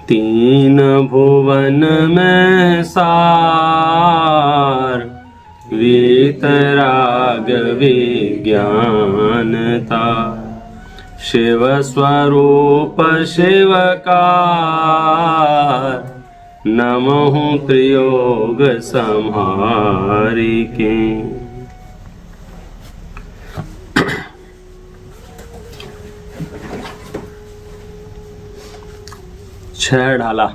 तीन भुवन में सार, वीतराग विज्ञानता। शिव स्वरूप शिवकार, नमों त्रियोग संहारिके। छह ढाला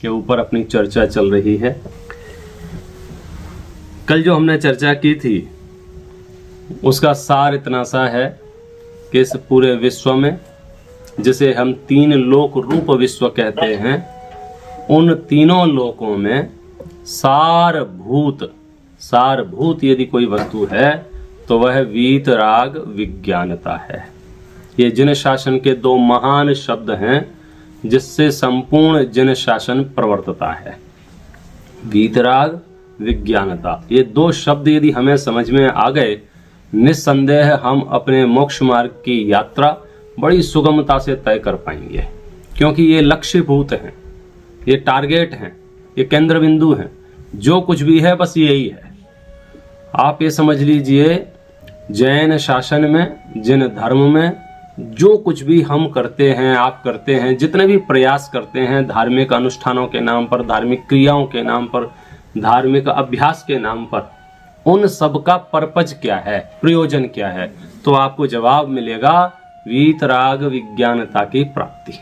के ऊपर अपनी चर्चा चल रही है। कल जो हमने चर्चा की थी उसका सार इतना सा है कि इस पूरे विश्व में, जिसे हम तीन लोक रूप विश्व कहते हैं, उन तीनों लोकों में सारभूत यदि कोई वस्तु है तो वह वीतराग विज्ञानता है। ये जिन शासन के दो महान शब्द हैं जिससे संपूर्ण जिन शासन प्रवर्तता है। वीतराग विज्ञानता, ये दो शब्द यदि हमें समझ में आ गए, निस्संदेह हम अपने मोक्ष मार्ग की यात्रा बड़ी सुगमता से तय कर पाएंगे, क्योंकि ये लक्ष्यभूत हैं, ये टारगेट हैं, ये केंद्र बिंदु हैं। जो कुछ भी है बस यही है। आप ये समझ लीजिए, जैन शासन में, जिन धर्म में जो कुछ भी हम करते हैं, आप करते हैं, जितने भी प्रयास करते हैं धार्मिक अनुष्ठानों के नाम पर, धार्मिक क्रियाओं के नाम पर, धार्मिक अभ्यास के नाम पर, उन सब का पर्पज क्या है, प्रयोजन क्या है? तो आपको जवाब मिलेगा वीतराग विज्ञानता की प्राप्ति।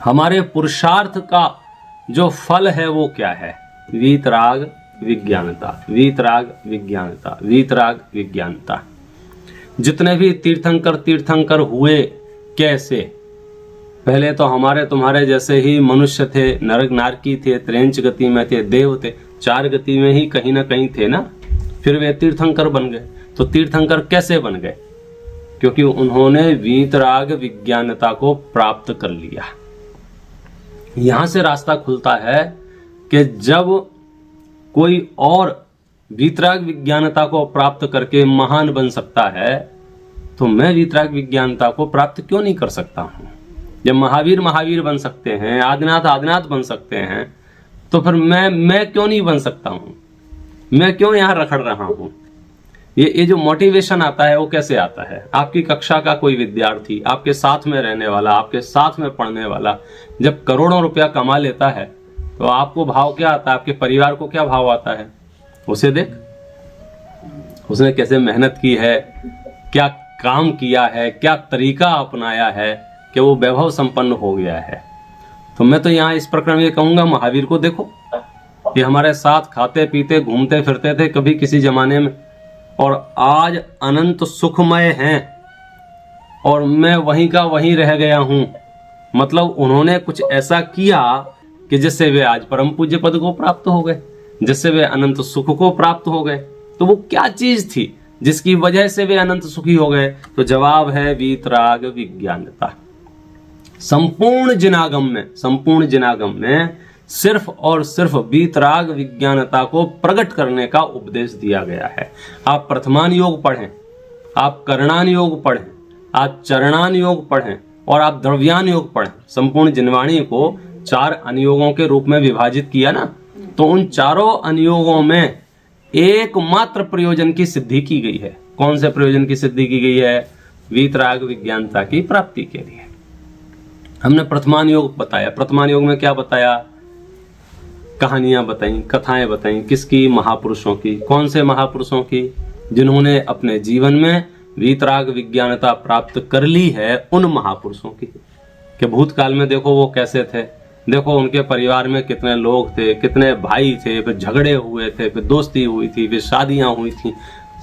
हमारे पुरुषार्थ का जो फल है वो क्या है? वीतराग विज्ञानता, वीतराग विज्ञानता, वीतराग विज्ञानता। जितने भी तीर्थंकर हुए, कैसे? पहले तो हमारे तुम्हारे जैसे ही मनुष्य थे, नरक नारकी थे, त्रेंच गति में थे, देव थे, चार गति में ही कहीं ना कहीं थे ना। फिर वे तीर्थंकर बन गए। तो तीर्थंकर कैसे बन गए? क्योंकि उन्होंने वीतराग विज्ञानता को प्राप्त कर लिया। यहां से रास्ता खुलता है कि जब कोई और वीतराग विज्ञानता को प्राप्त करके महान बन सकता है, तो मैं वीतराग विज्ञानता को प्राप्त क्यों नहीं कर सकता हूं? जब महावीर बन सकते हैं, आदिनाथ बन सकते हैं, तो फिर मैं क्यों नहीं बन सकता हूं? मैं क्यों यहां रखड़ रहा हूं? ये जो मोटिवेशन आता है वो कैसे आता है? आपकी कक्षा का कोई विद्यार्थी, आपके साथ में रहने वाला, आपके साथ में पढ़ने वाला, जब करोड़ों रुपया कमा लेता है तो आपको भाव क्या आता है? आपके परिवार को क्या भाव आता है? उसे देख, उसने कैसे मेहनत की है, क्या काम किया है, क्या तरीका अपनाया है कि वो वैभव संपन्न हो गया है। तो मैं तो यहाँ इस प्रकरण में कहूंगा, महावीर को देखो, ये हमारे साथ खाते पीते घूमते फिरते थे कभी किसी जमाने में, और आज अनंत सुखमय हैं और मैं वहीं का वहीं रह गया हूं। मतलब उन्होंने कुछ ऐसा किया कि जिससे वे आज परम पूज्य पद को प्राप्त हो गए, जिससे वे अनंत सुख को प्राप्त हो गए। तो वो क्या चीज थी जिसकी वजह से वे अनंत सुखी हो गए? तो जवाब है वीतराग विज्ञानता। संपूर्ण जिनागम में सिर्फ और सिर्फ वीतराग विज्ञानता को प्रकट करने का उपदेश दिया गया है। आप प्रथमान योग पढ़ें, आप करणान योग पढ़ें, आप चरणान योग पढ़ें और आप द्रव्यान योग पढ़ें। संपूर्ण जिनवाणी को 4 अनुयोगों के रूप में विभाजित किया ना, तो उन चारों अनुयोगों में एकमात्र प्रयोजन की सिद्धि की गई है। कौन से प्रयोजन की सिद्धि की गई है? वीतराग विज्ञानता की प्राप्ति के लिए। हमने प्रथमान योग बताया। प्रथमान योग में क्या बताया? कहानियां बताई, कथाएं बताई। किसकी? महापुरुषों की। कौन से महापुरुषों की? जिन्होंने अपने जीवन में वीतराग विज्ञानता प्राप्त कर ली है, उन महापुरुषों की। कि भूतकाल में देखो वो कैसे थे, देखो उनके परिवार में कितने लोग थे, कितने भाई थे, फिर झगड़े हुए थे, फिर दोस्ती हुई थी, फिर शादियां हुई थी।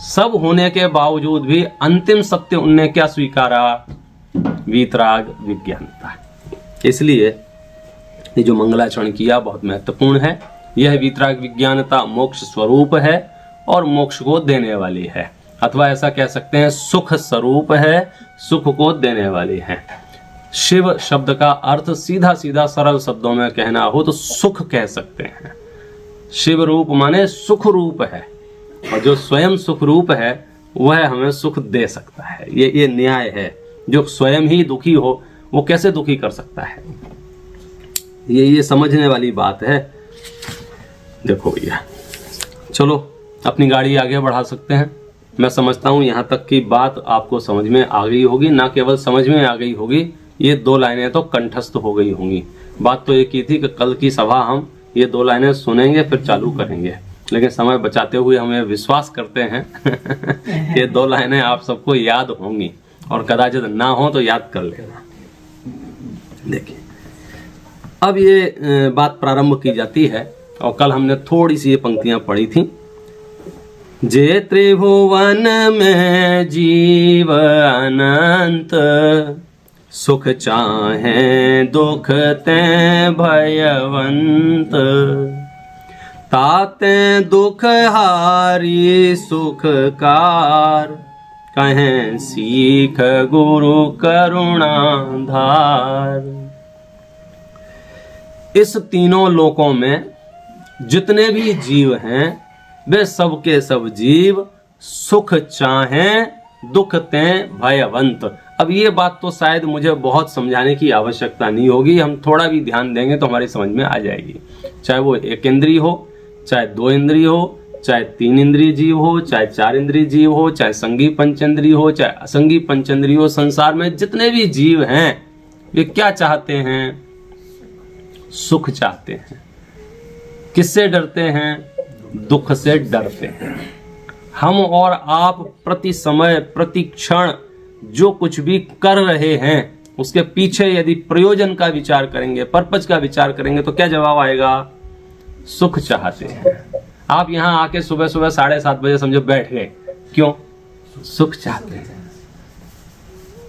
सब होने के बावजूद भी अंतिम सत्य उनने क्या स्वीकारा? वीतराग विज्ञानता। इसलिए ये जो मंगलाचरण किया बहुत महत्वपूर्ण है। यह वीतराग विज्ञानता मोक्ष स्वरूप है और मोक्ष को देने वाली है, अथवा ऐसा कह सकते हैं सुख स्वरूप है, सुख को देने वाली है। शिव शब्द का अर्थ सीधा सीधा सरल शब्दों में कहना हो तो सुख कह सकते हैं। शिव रूप माने सुख रूप है, और जो स्वयं सुख रूप है वह हमें सुख दे सकता है। ये न्याय है। जो स्वयं ही दुखी हो वो कैसे दुखी कर सकता है? ये समझने वाली बात है। देखो भैया, चलो अपनी गाड़ी आगे बढ़ा सकते हैं। मैं समझता हूँ यहाँ तक की बात आपको समझ में आ गई होगी। ना केवल समझ में आ गई होगी, ये 2 लाइनें तो कंठस्थ हो गई होंगी। बात तो ये की थी कि कल की सभा हम ये 2 लाइनें सुनेंगे फिर चालू करेंगे, लेकिन समय बचाते हुए हमें विश्वास करते हैं ये 2 लाइनें आप सबको याद होंगी, और कदाचित ना हो तो याद कर लेना। देखिए, अब ये बात प्रारंभ की जाती है, और कल हमने थोड़ी सी ये पंक्तियां पढ़ी थी। जे त्रिभुवन में जीव अनंत, सुख चाहे दुख ते भयवंत, ताते दुख हारी सुखकार, कहें सीख गुरु करुणाधार। इस तीनों लोकों में जितने भी जीव हैं, वे सब के सब जीव सुख चाहें दुख तें भयवंत। अब ये बात तो शायद मुझे बहुत समझाने की आवश्यकता नहीं होगी, हम थोड़ा भी ध्यान देंगे तो हमारी समझ में आ जाएगी। चाहे वो 1 इंद्रिय हो, चाहे 2 इंद्रिय हो, चाहे 3 इंद्रिय जीव हो, चाहे 4 इंद्रिय जीव हो, चाहे संगी पंचेंद्रिय हो, चाहे असंगी पंचेंद्रिय हो, संसार में जितने भी जीव हैं वे क्या चाहते हैं? सुख चाहते हैं। किससे डरते हैं? दुख से डरते हैं। हम और आप प्रति समय प्रति क्षण जो कुछ भी कर रहे हैं उसके पीछे यदि प्रयोजन का विचार करेंगे, पर्पज का विचार करेंगे तो क्या जवाब आएगा? सुख चाहते हैं। आप यहां आके सुबह सुबह 7:30 बजे समझो बैठ गए, क्यों? सुख चाहते हैं।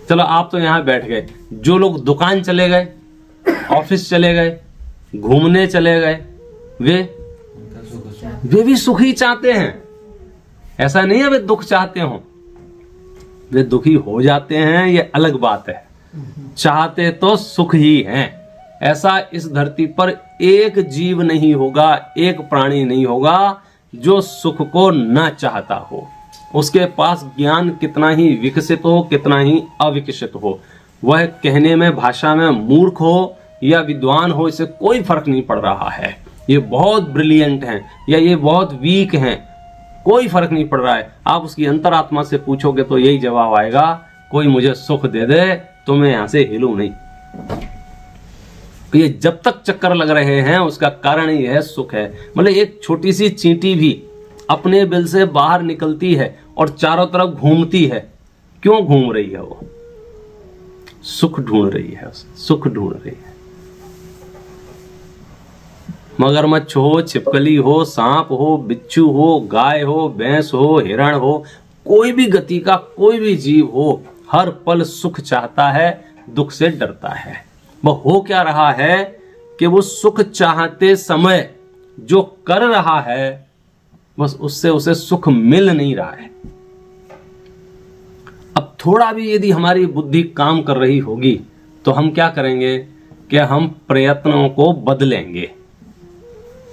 चलो आप तो यहां बैठ गए, जो लोग दुकान चले गए, ऑफिस चले गए, घूमने चले गए, वे भी सुख ही चाहते हैं। ऐसा नहीं है वे दुख चाहते हो, वे दुखी हो जाते हैं, ये अलग बात है। चाहते तो सुख ही हैं। ऐसा इस धरती पर एक जीव नहीं होगा, एक प्राणी नहीं होगा जो सुख को न चाहता हो। उसके पास ज्ञान कितना ही विकसित हो, कितना ही अविकसित हो, वह कहने में भाषा में मूर्ख हो या विद्वान हो, इससे कोई फर्क नहीं पड़ रहा है। ये बहुत ब्रिलियंट हैं या ये बहुत वीक हैं, कोई फर्क नहीं पड़ रहा है। आप उसकी अंतरात्मा से पूछोगे तो यही जवाब आएगा, कोई मुझे सुख दे दे तो मैं यहां से हिलूं नहीं। ये जब तक चक्कर लग रहे हैं उसका कारण ही है सुख है। मतलब एक छोटी सी चींटी भी अपने बिल से बाहर निकलती है और चारों तरफ घूमती है। क्यों घूम रही है? वो सुख ढूंढ रही है, सुख ढूंढ रही है। मगरमच्छ हो, छिपकली हो, सांप हो, बिच्छू हो, गाय हो, भैंस हो, हिरण हो, कोई भी गति का कोई भी जीव हो, हर पल सुख चाहता है, दुख से डरता है। वह हो क्या रहा है कि वो सुख चाहते समय जो कर रहा है बस उससे उसे सुख मिल नहीं रहा है। अब थोड़ा भी यदि हमारी बुद्धि काम कर रही होगी तो हम क्या करेंगे कि हम प्रयत्नों को बदलेंगे।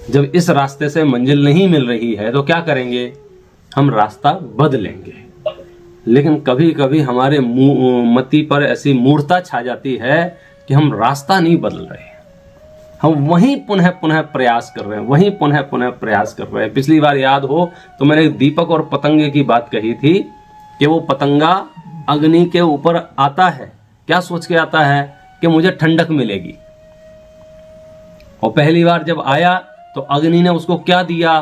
जब इस रास्ते से मंजिल नहीं मिल रही है तो क्या करेंगे? हम रास्ता बदलेंगे। लेकिन कभी कभी हमारे मति पर ऐसी मूर्खता छा जाती है कि हम रास्ता नहीं बदल रहे हैं, हम वहीं पुनः पुनः प्रयास कर रहे हैं, वहीं पुनः पुनः प्रयास कर रहे हैं। पिछली बार याद हो तो मैंने दीपक और पतंगे की बात कही थी कि वो पतंगा अग्नि के ऊपर आता है, क्या सोच के आता है कि मुझे ठंडक मिलेगी। और पहली बार जब आया तो अग्नि ने उसको क्या दिया?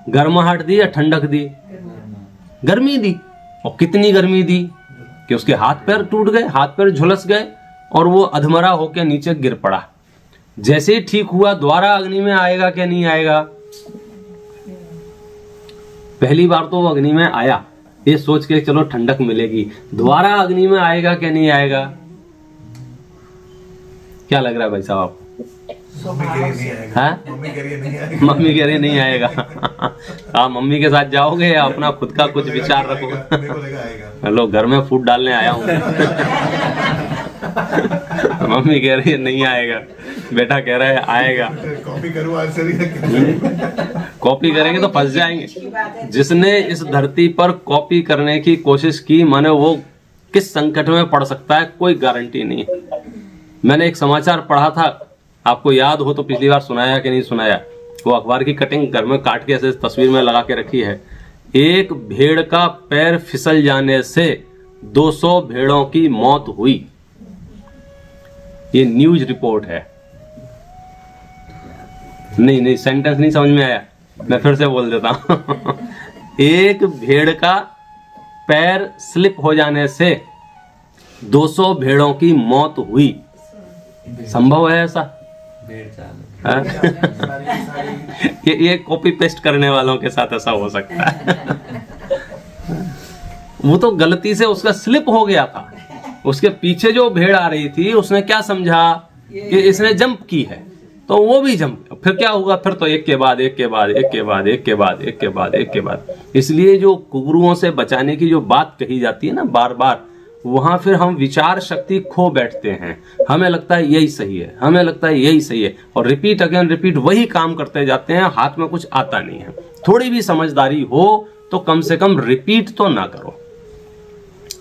गर्माहट दी या ठंडक दी? गर्मी दी। और कितनी गर्मी दी कि उसके हाथ पैर टूट गए, हाथ पैर झुलस गए और वो अधमरा होकर नीचे गिर पड़ा। जैसे ही ठीक हुआ दोबारा अग्नि में आएगा क्या नहीं आएगा? पहली बार तो वो अग्नि में आया ये सोच के चलो ठंडक मिलेगी, दोबारा अग्नि में आएगा क्या नहीं आएगा? क्या लग रहा है भाई साहब? मम्मी कह रही नहीं आएगा। आप मम्मी के साथ जाओगे या अपना खुद का कुछ विचार रखोगे? हेलो, घर में फूड डालने आया हूँ। मम्मी कह रही है नहीं आएगा, बेटा कह रहा है आएगा। कॉपी करूँ आंसर? कॉपी करेंगे तो फंस जाएंगे। जिसने इस धरती पर कॉपी करने की कोशिश की माने वो किस संकट में पड़ सकता है कोई गारंटी नहीं। मैंने एक समाचार पढ़ा था आपको याद हो तो पिछली बार सुनाया कि नहीं सुनाया, वो अखबार की कटिंग घर में काट के ऐसे तस्वीर में लगा के रखी है। एक भेड़ का पैर फिसल जाने से 200 भेड़ों की मौत हुई। ये न्यूज रिपोर्ट है। नहीं सेंटेंस नहीं समझ में आया, मैं फिर से बोल देता हूं। एक भेड़ का पैर स्लिप हो जाने से 200 भेड़ों की मौत हुई। संभव है ऐसा? ये कॉपी पेस्ट करने वालों के साथ ऐसा हो सकता है। वो तो गलती से उसका स्लिप हो गया था। उसके पीछे जो भेड़ आ रही थी उसने क्या समझा कि इसने जंप की है, तो वो भी जंप। फिर क्या होगा? फिर तो एक के बाद एक के बाद एक के बाद एक के बाद एक के बाद एक के बाद। इसलिए जो कुकरुओं से बचाने की जो बात कही जाती है ना बार बार, वहां फिर हम विचार शक्ति खो बैठते हैं। हमें लगता है यही सही है, हमें लगता है यही सही है, और रिपीट अगेन रिपीट वही काम करते जाते हैं। हाथ में कुछ आता नहीं है। थोड़ी भी समझदारी हो तो कम से कम रिपीट तो ना करो।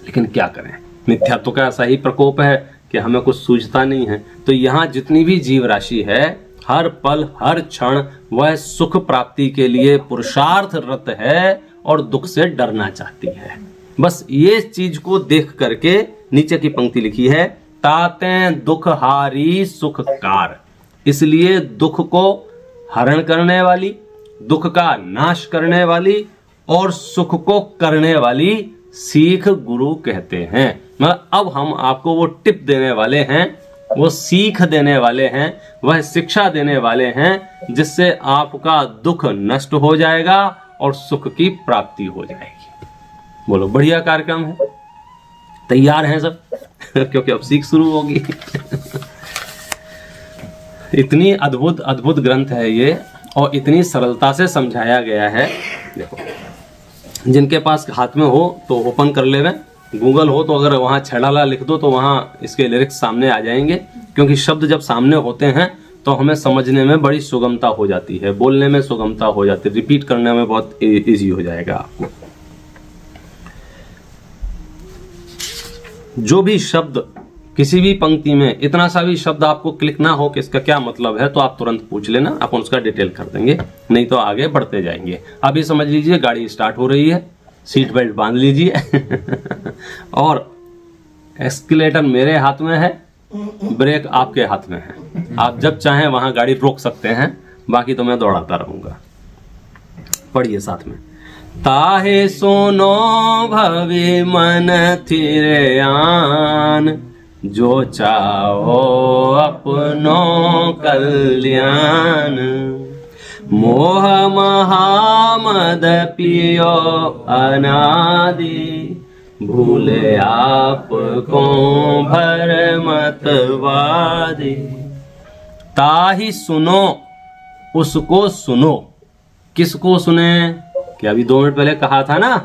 लेकिन क्या करें, मिथ्यात्व का ऐसा ही प्रकोप है कि हमें कुछ सूझता नहीं है। तो यहाँ जितनी भी जीव राशि है, हर पल हर क्षण वह सुख प्राप्ति के लिए पुरुषार्थरत है और दुख से डरना चाहती है। बस ये चीज को देख करके नीचे की पंक्ति लिखी है, ताते दुख हारी सुखकार। इसलिए दुख को हरण करने वाली, दुख का नाश करने वाली और सुख को करने वाली सीख गुरु कहते हैं। मतलब अब हम आपको वो टिप देने वाले हैं, वो सीख देने वाले हैं, वह शिक्षा देने वाले हैं जिससे आपका दुख नष्ट हो जाएगा और सुख की प्राप्ति हो जाएगी। बोलो, बढ़िया कार्यक्रम है। तैयार हैं सब? क्योंकि अब सीख शुरू होगी। इतनी अद्भुत अद्भुत ग्रंथ है ये, और इतनी सरलता से समझाया गया है। देखो, जिनके पास हाथ में हो तो ओपन कर लेवे, गूगल हो तो अगर वहाँ छेड़ाला लिख दो तो वहाँ इसके लिरिक्स सामने आ जाएंगे। क्योंकि शब्द जब सामने होते हैं तो हमें समझने में बड़ी सुगमता हो जाती है, बोलने में सुगमता हो जाती है, रिपीट करने में बहुत इजी हो जाएगा आपको। जो भी शब्द किसी भी पंक्ति में, इतना सा भी शब्द आपको क्लिक ना हो कि इसका क्या मतलब है, तो आप तुरंत पूछ लेना, अपन उसका डिटेल कर देंगे, नहीं तो आगे बढ़ते जाएंगे। अभी समझ लीजिए गाड़ी स्टार्ट हो रही है, सीट बेल्ट बांध लीजिए और एक्सीलरेटर मेरे हाथ में है, ब्रेक आपके हाथ में है। आप जब चाहें वहां गाड़ी रोक सकते हैं, बाकी तो मैं दौड़ाता रहूंगा। पढ़िए साथ में। ताहे सुनो भवे मन थिर आन, जो चाहो अपनो कल्याण। मोह महामद पियो अनादि, भूले आप को भर मतवादी। ताहि सुनो, उसको सुनो। किसको सुने? कि अभी 2 मिनट पहले कहा था ना,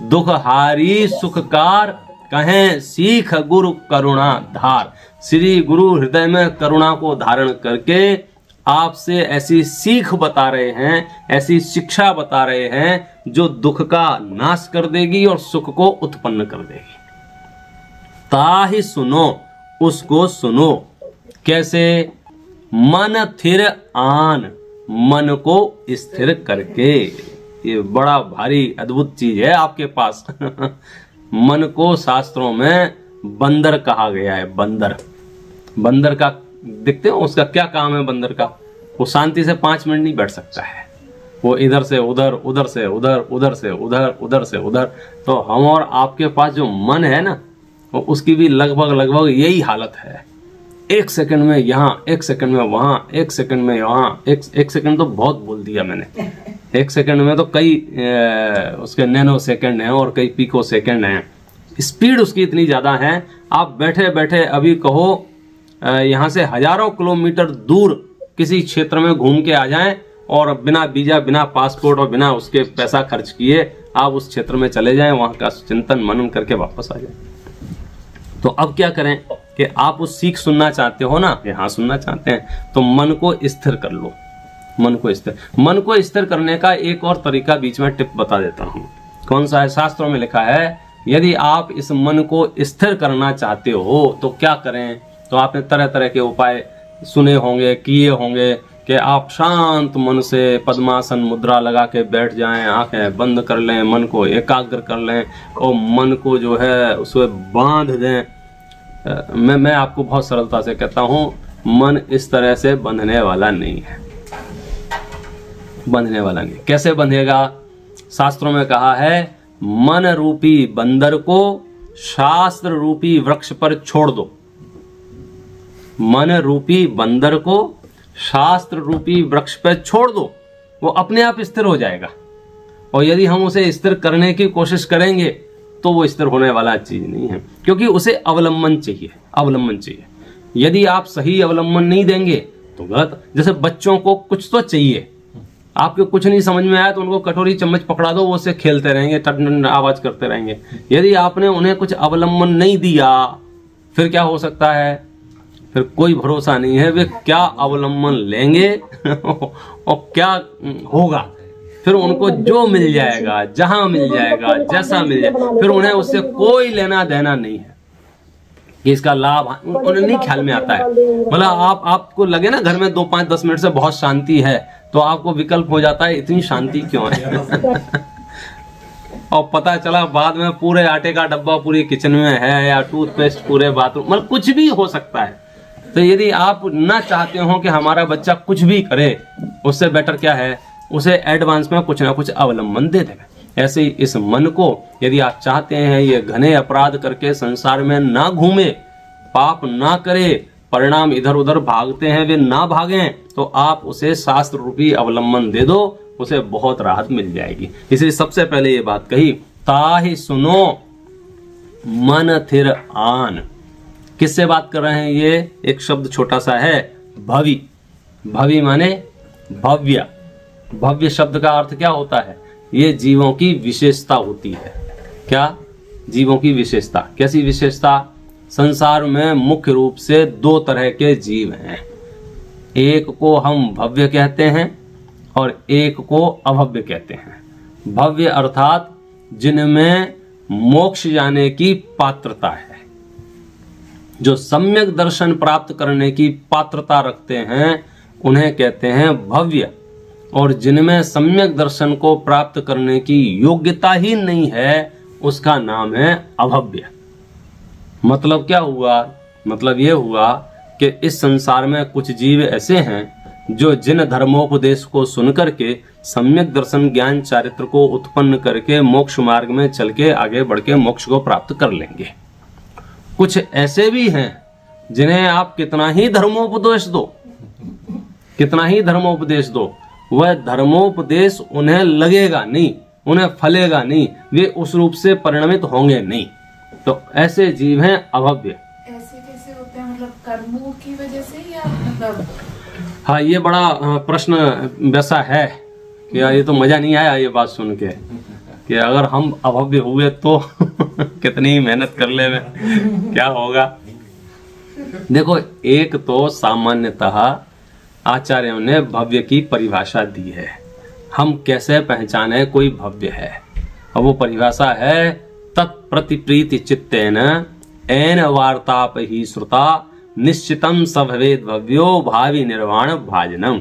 दुख हारी सुखकार कहें सीख गुरु करुणा धार। श्री गुरु हृदय में करुणा को धारण करके आपसे ऐसी सीख बता रहे हैं, ऐसी शिक्षा बता रहे हैं जो दुख का नाश कर देगी और सुख को उत्पन्न कर देगी। ताहि सुनो, उसको सुनो। कैसे? मन थिर आन, मन को स्थिर करके। ये बड़ा भारी अद्भुत चीज है आपके पास। मन को शास्त्रों में बंदर कहा गया है। बंदर, बंदर का देखते हो उसका क्या काम है? बंदर का, वो शांति से 5 मिनट नहीं बैठ सकता है। वो इधर से उधर, उधर से उधर, उधर से उधर, उधर से उधर। तो हम और आपके पास जो मन है ना, वो उसकी भी लगभग यही हालत है। 1 सेकंड में यहाँ, 1 सेकंड में वहाँ, 1 सेकंड में वहाँ। एक सेकंड तो बहुत बोल दिया मैंने। 1 सेकंड में तो कई उसके नैनो सेकंड हैं और कई पिको सेकंड हैं। स्पीड उसकी इतनी ज़्यादा है, आप बैठे बैठे अभी कहो यहाँ से हजारों किलोमीटर दूर किसी क्षेत्र में घूम के आ जाएं और बिना वीजा, बिना पासपोर्ट और बिना उसके पैसा खर्च किए आप उस क्षेत्र में चले जाएं, वहाँ का चिंतन मनन करके वापस आ जाएं। तो अब क्या करें कि आप उस सीख सुनना चाहते हो ना, हाँ सुनना चाहते हैं, तो मन को स्थिर कर लो। मन को स्थिर करने का एक और तरीका बीच में टिप बता देता हूँ। कौन सा है? शास्त्रों में लिखा है, यदि आप इस मन को स्थिर करना चाहते हो तो क्या करें? तो आपने तरह तरह के उपाय सुने होंगे, किए होंगे कि आप शांत मन से पद्मासन मुद्रा लगा के बैठ जाएं, आंखें बंद कर लें, मन को एकाग्र कर लें और मन को जो है उसे बांध दें। मैं आपको बहुत सरलता से कहता हूं, मन इस तरह से बंधने वाला नहीं है, बंधने वाला नहीं। कैसे बंधेगा? शास्त्रों में कहा है, मन रूपी बंदर को शास्त्र रूपी वृक्ष पर छोड़ दो। मन रूपी बंदर को शास्त्र रूपी वृक्ष पर छोड़ दो, वो अपने आप स्थिर हो जाएगा। और यदि हम उसे स्थिर करने की कोशिश करेंगे तो वो स्थिर होने वाला चीज नहीं है, क्योंकि उसे अवलंबन चाहिए, अवलंबन चाहिए। यदि आप सही अवलंबन नहीं देंगे तो गलत। जैसे बच्चों को कुछ तो चाहिए, आपको कुछ नहीं समझ में आया तो उनको कटोरी चम्मच पकड़ा दो, वो उससे खेलते रहेंगे, टन आवाज करते रहेंगे। यदि आपने उन्हें कुछ अवलंबन नहीं दिया फिर क्या हो सकता है? फिर कोई भरोसा नहीं है वे क्या अवलंबन लेंगे और क्या होगा। फिर उनको जो मिल जाएगा, जहां मिल जाएगा, जैसा मिल जाएगा, फिर उन्हें उससे कोई लेना देना नहीं है कि इसका लाभ उन्हें नहीं ख्याल में आता है। मतलब आपको लगे ना घर में 2, 5, 10 मिनट से बहुत शांति है तो आपको विकल्प हो जाता है इतनी शांति क्यों है और पता चला बाद में पूरे आटे का डब्बा पूरी किचन में है या टूथपेस्ट पूरे बाथरूम, मतलब कुछ भी हो सकता है। तो यदि आप ना चाहते हो कि हमारा बच्चा कुछ भी करे, उससे बेटर क्या है, उसे एडवांस में कुछ ना कुछ अवलंबन दे देगा। ऐसे ही इस मन को यदि आप चाहते हैं ये घने अपराध करके संसार में ना घूमे, पाप ना करे, परिणाम इधर उधर भागते हैं वे ना भागें, तो आप उसे शास्त्र रूपी अवलंबन दे दो, उसे बहुत राहत मिल जाएगी। इसलिए सबसे पहले ये बात कही, ताहि सुनो मन थिर आन। किससे बात कर रहे हैं? ये एक शब्द छोटा सा है, भवि। भवि माने भव्य। भव्य शब्द का अर्थ क्या होता है? ये जीवों की विशेषता होती है। क्या? जीवों की विशेषता। कैसी विशेषता? संसार में मुख्य रूप से 2 तरह के जीव हैं। एक को हम भव्य कहते हैं और एक को अभव्य कहते हैं। भव्य अर्थात जिनमें मोक्ष जाने की पात्रता है, जो सम्यक दर्शन प्राप्त करने की पात्रता रखते हैं, उन्हें कहते हैं भव्य। और जिनमें सम्यक दर्शन को प्राप्त करने की योग्यता ही नहीं है, उसका नाम है अभव्य। मतलब क्या हुआ? मतलब ये हुआ कि इस संसार में कुछ जीव ऐसे हैं जो जिन धर्मोपदेश को सुनकर के सम्यक दर्शन ज्ञान चारित्र को उत्पन्न करके मोक्ष मार्ग में चल के आगे बढ़ के मोक्ष को प्राप्त कर लेंगे। कुछ ऐसे भी हैं जिन्हें आप कितना ही धर्मोपदेश दो, कितना ही धर्मोपदेश दो, वह धर्मोपदेश उन्हें लगेगा नहीं, उन्हें फलेगा नहीं, वे उस रूप से परिणमित होंगे नहीं। तो ऐसे जीव हैं अभव्य। ऐसे कैसे होते हैं? मतलब कर्मों की वजह से या मतलब? हाँ, ये बड़ा प्रश्न वैसा है कि ये तो मजा नहीं आया ये बात सुन के कि अगर हम अभव्य हुए तो कितनी मेहनत कर ले में क्या होगा। देखो, एक तो सामान्यतः आचार्यों ने भव्य की परिभाषा दी है। हम कैसे पहचाने कोई भव्य है? और वो परिभाषा है, तत्प्रतिप्रीति चित्तेन एन वार्ताप ही श्रुता निश्चितम सभवेद भव्यो भावी निर्वाण भाजनम।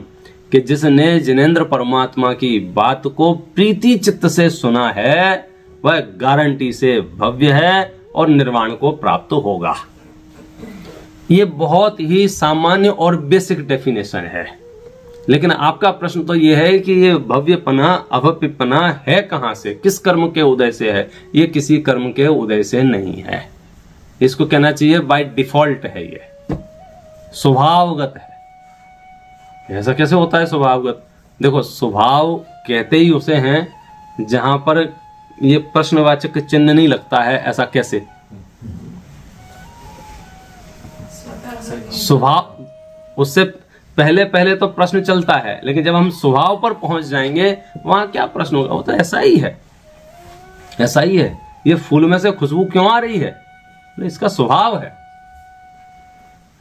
कि जिसने जिनेंद्र परमात्मा की बात को प्रीति चित्त से सुना है वह गारंटी से भव्य है और निर्वाण को प्राप्त होगा। ये बहुत ही सामान्य और बेसिक डेफिनेशन है। लेकिन आपका प्रश्न तो ये है कि ये भव्यपना अभव्यपना है कहां से, किस कर्म के उदय से है? ये किसी कर्म के उदय से नहीं है। इसको कहना चाहिए बाय डिफॉल्ट है, ये स्वभावगत है। ऐसा कैसे होता है स्वभावगत? देखो, स्वभाव कहते ही उसे हैं जहां पर ये प्रश्नवाचक चिन्ह नहीं लगता है। ऐसा कैसे? स्वभाव, उससे पहले पहले तो प्रश्न चलता है, लेकिन जब हम स्वभाव पर पहुंच जाएंगे वहां क्या प्रश्न होगा? वो तो ऐसा ही है, ऐसा ही है। ये फूल में से खुशबू क्यों आ रही है? इसका स्वभाव है,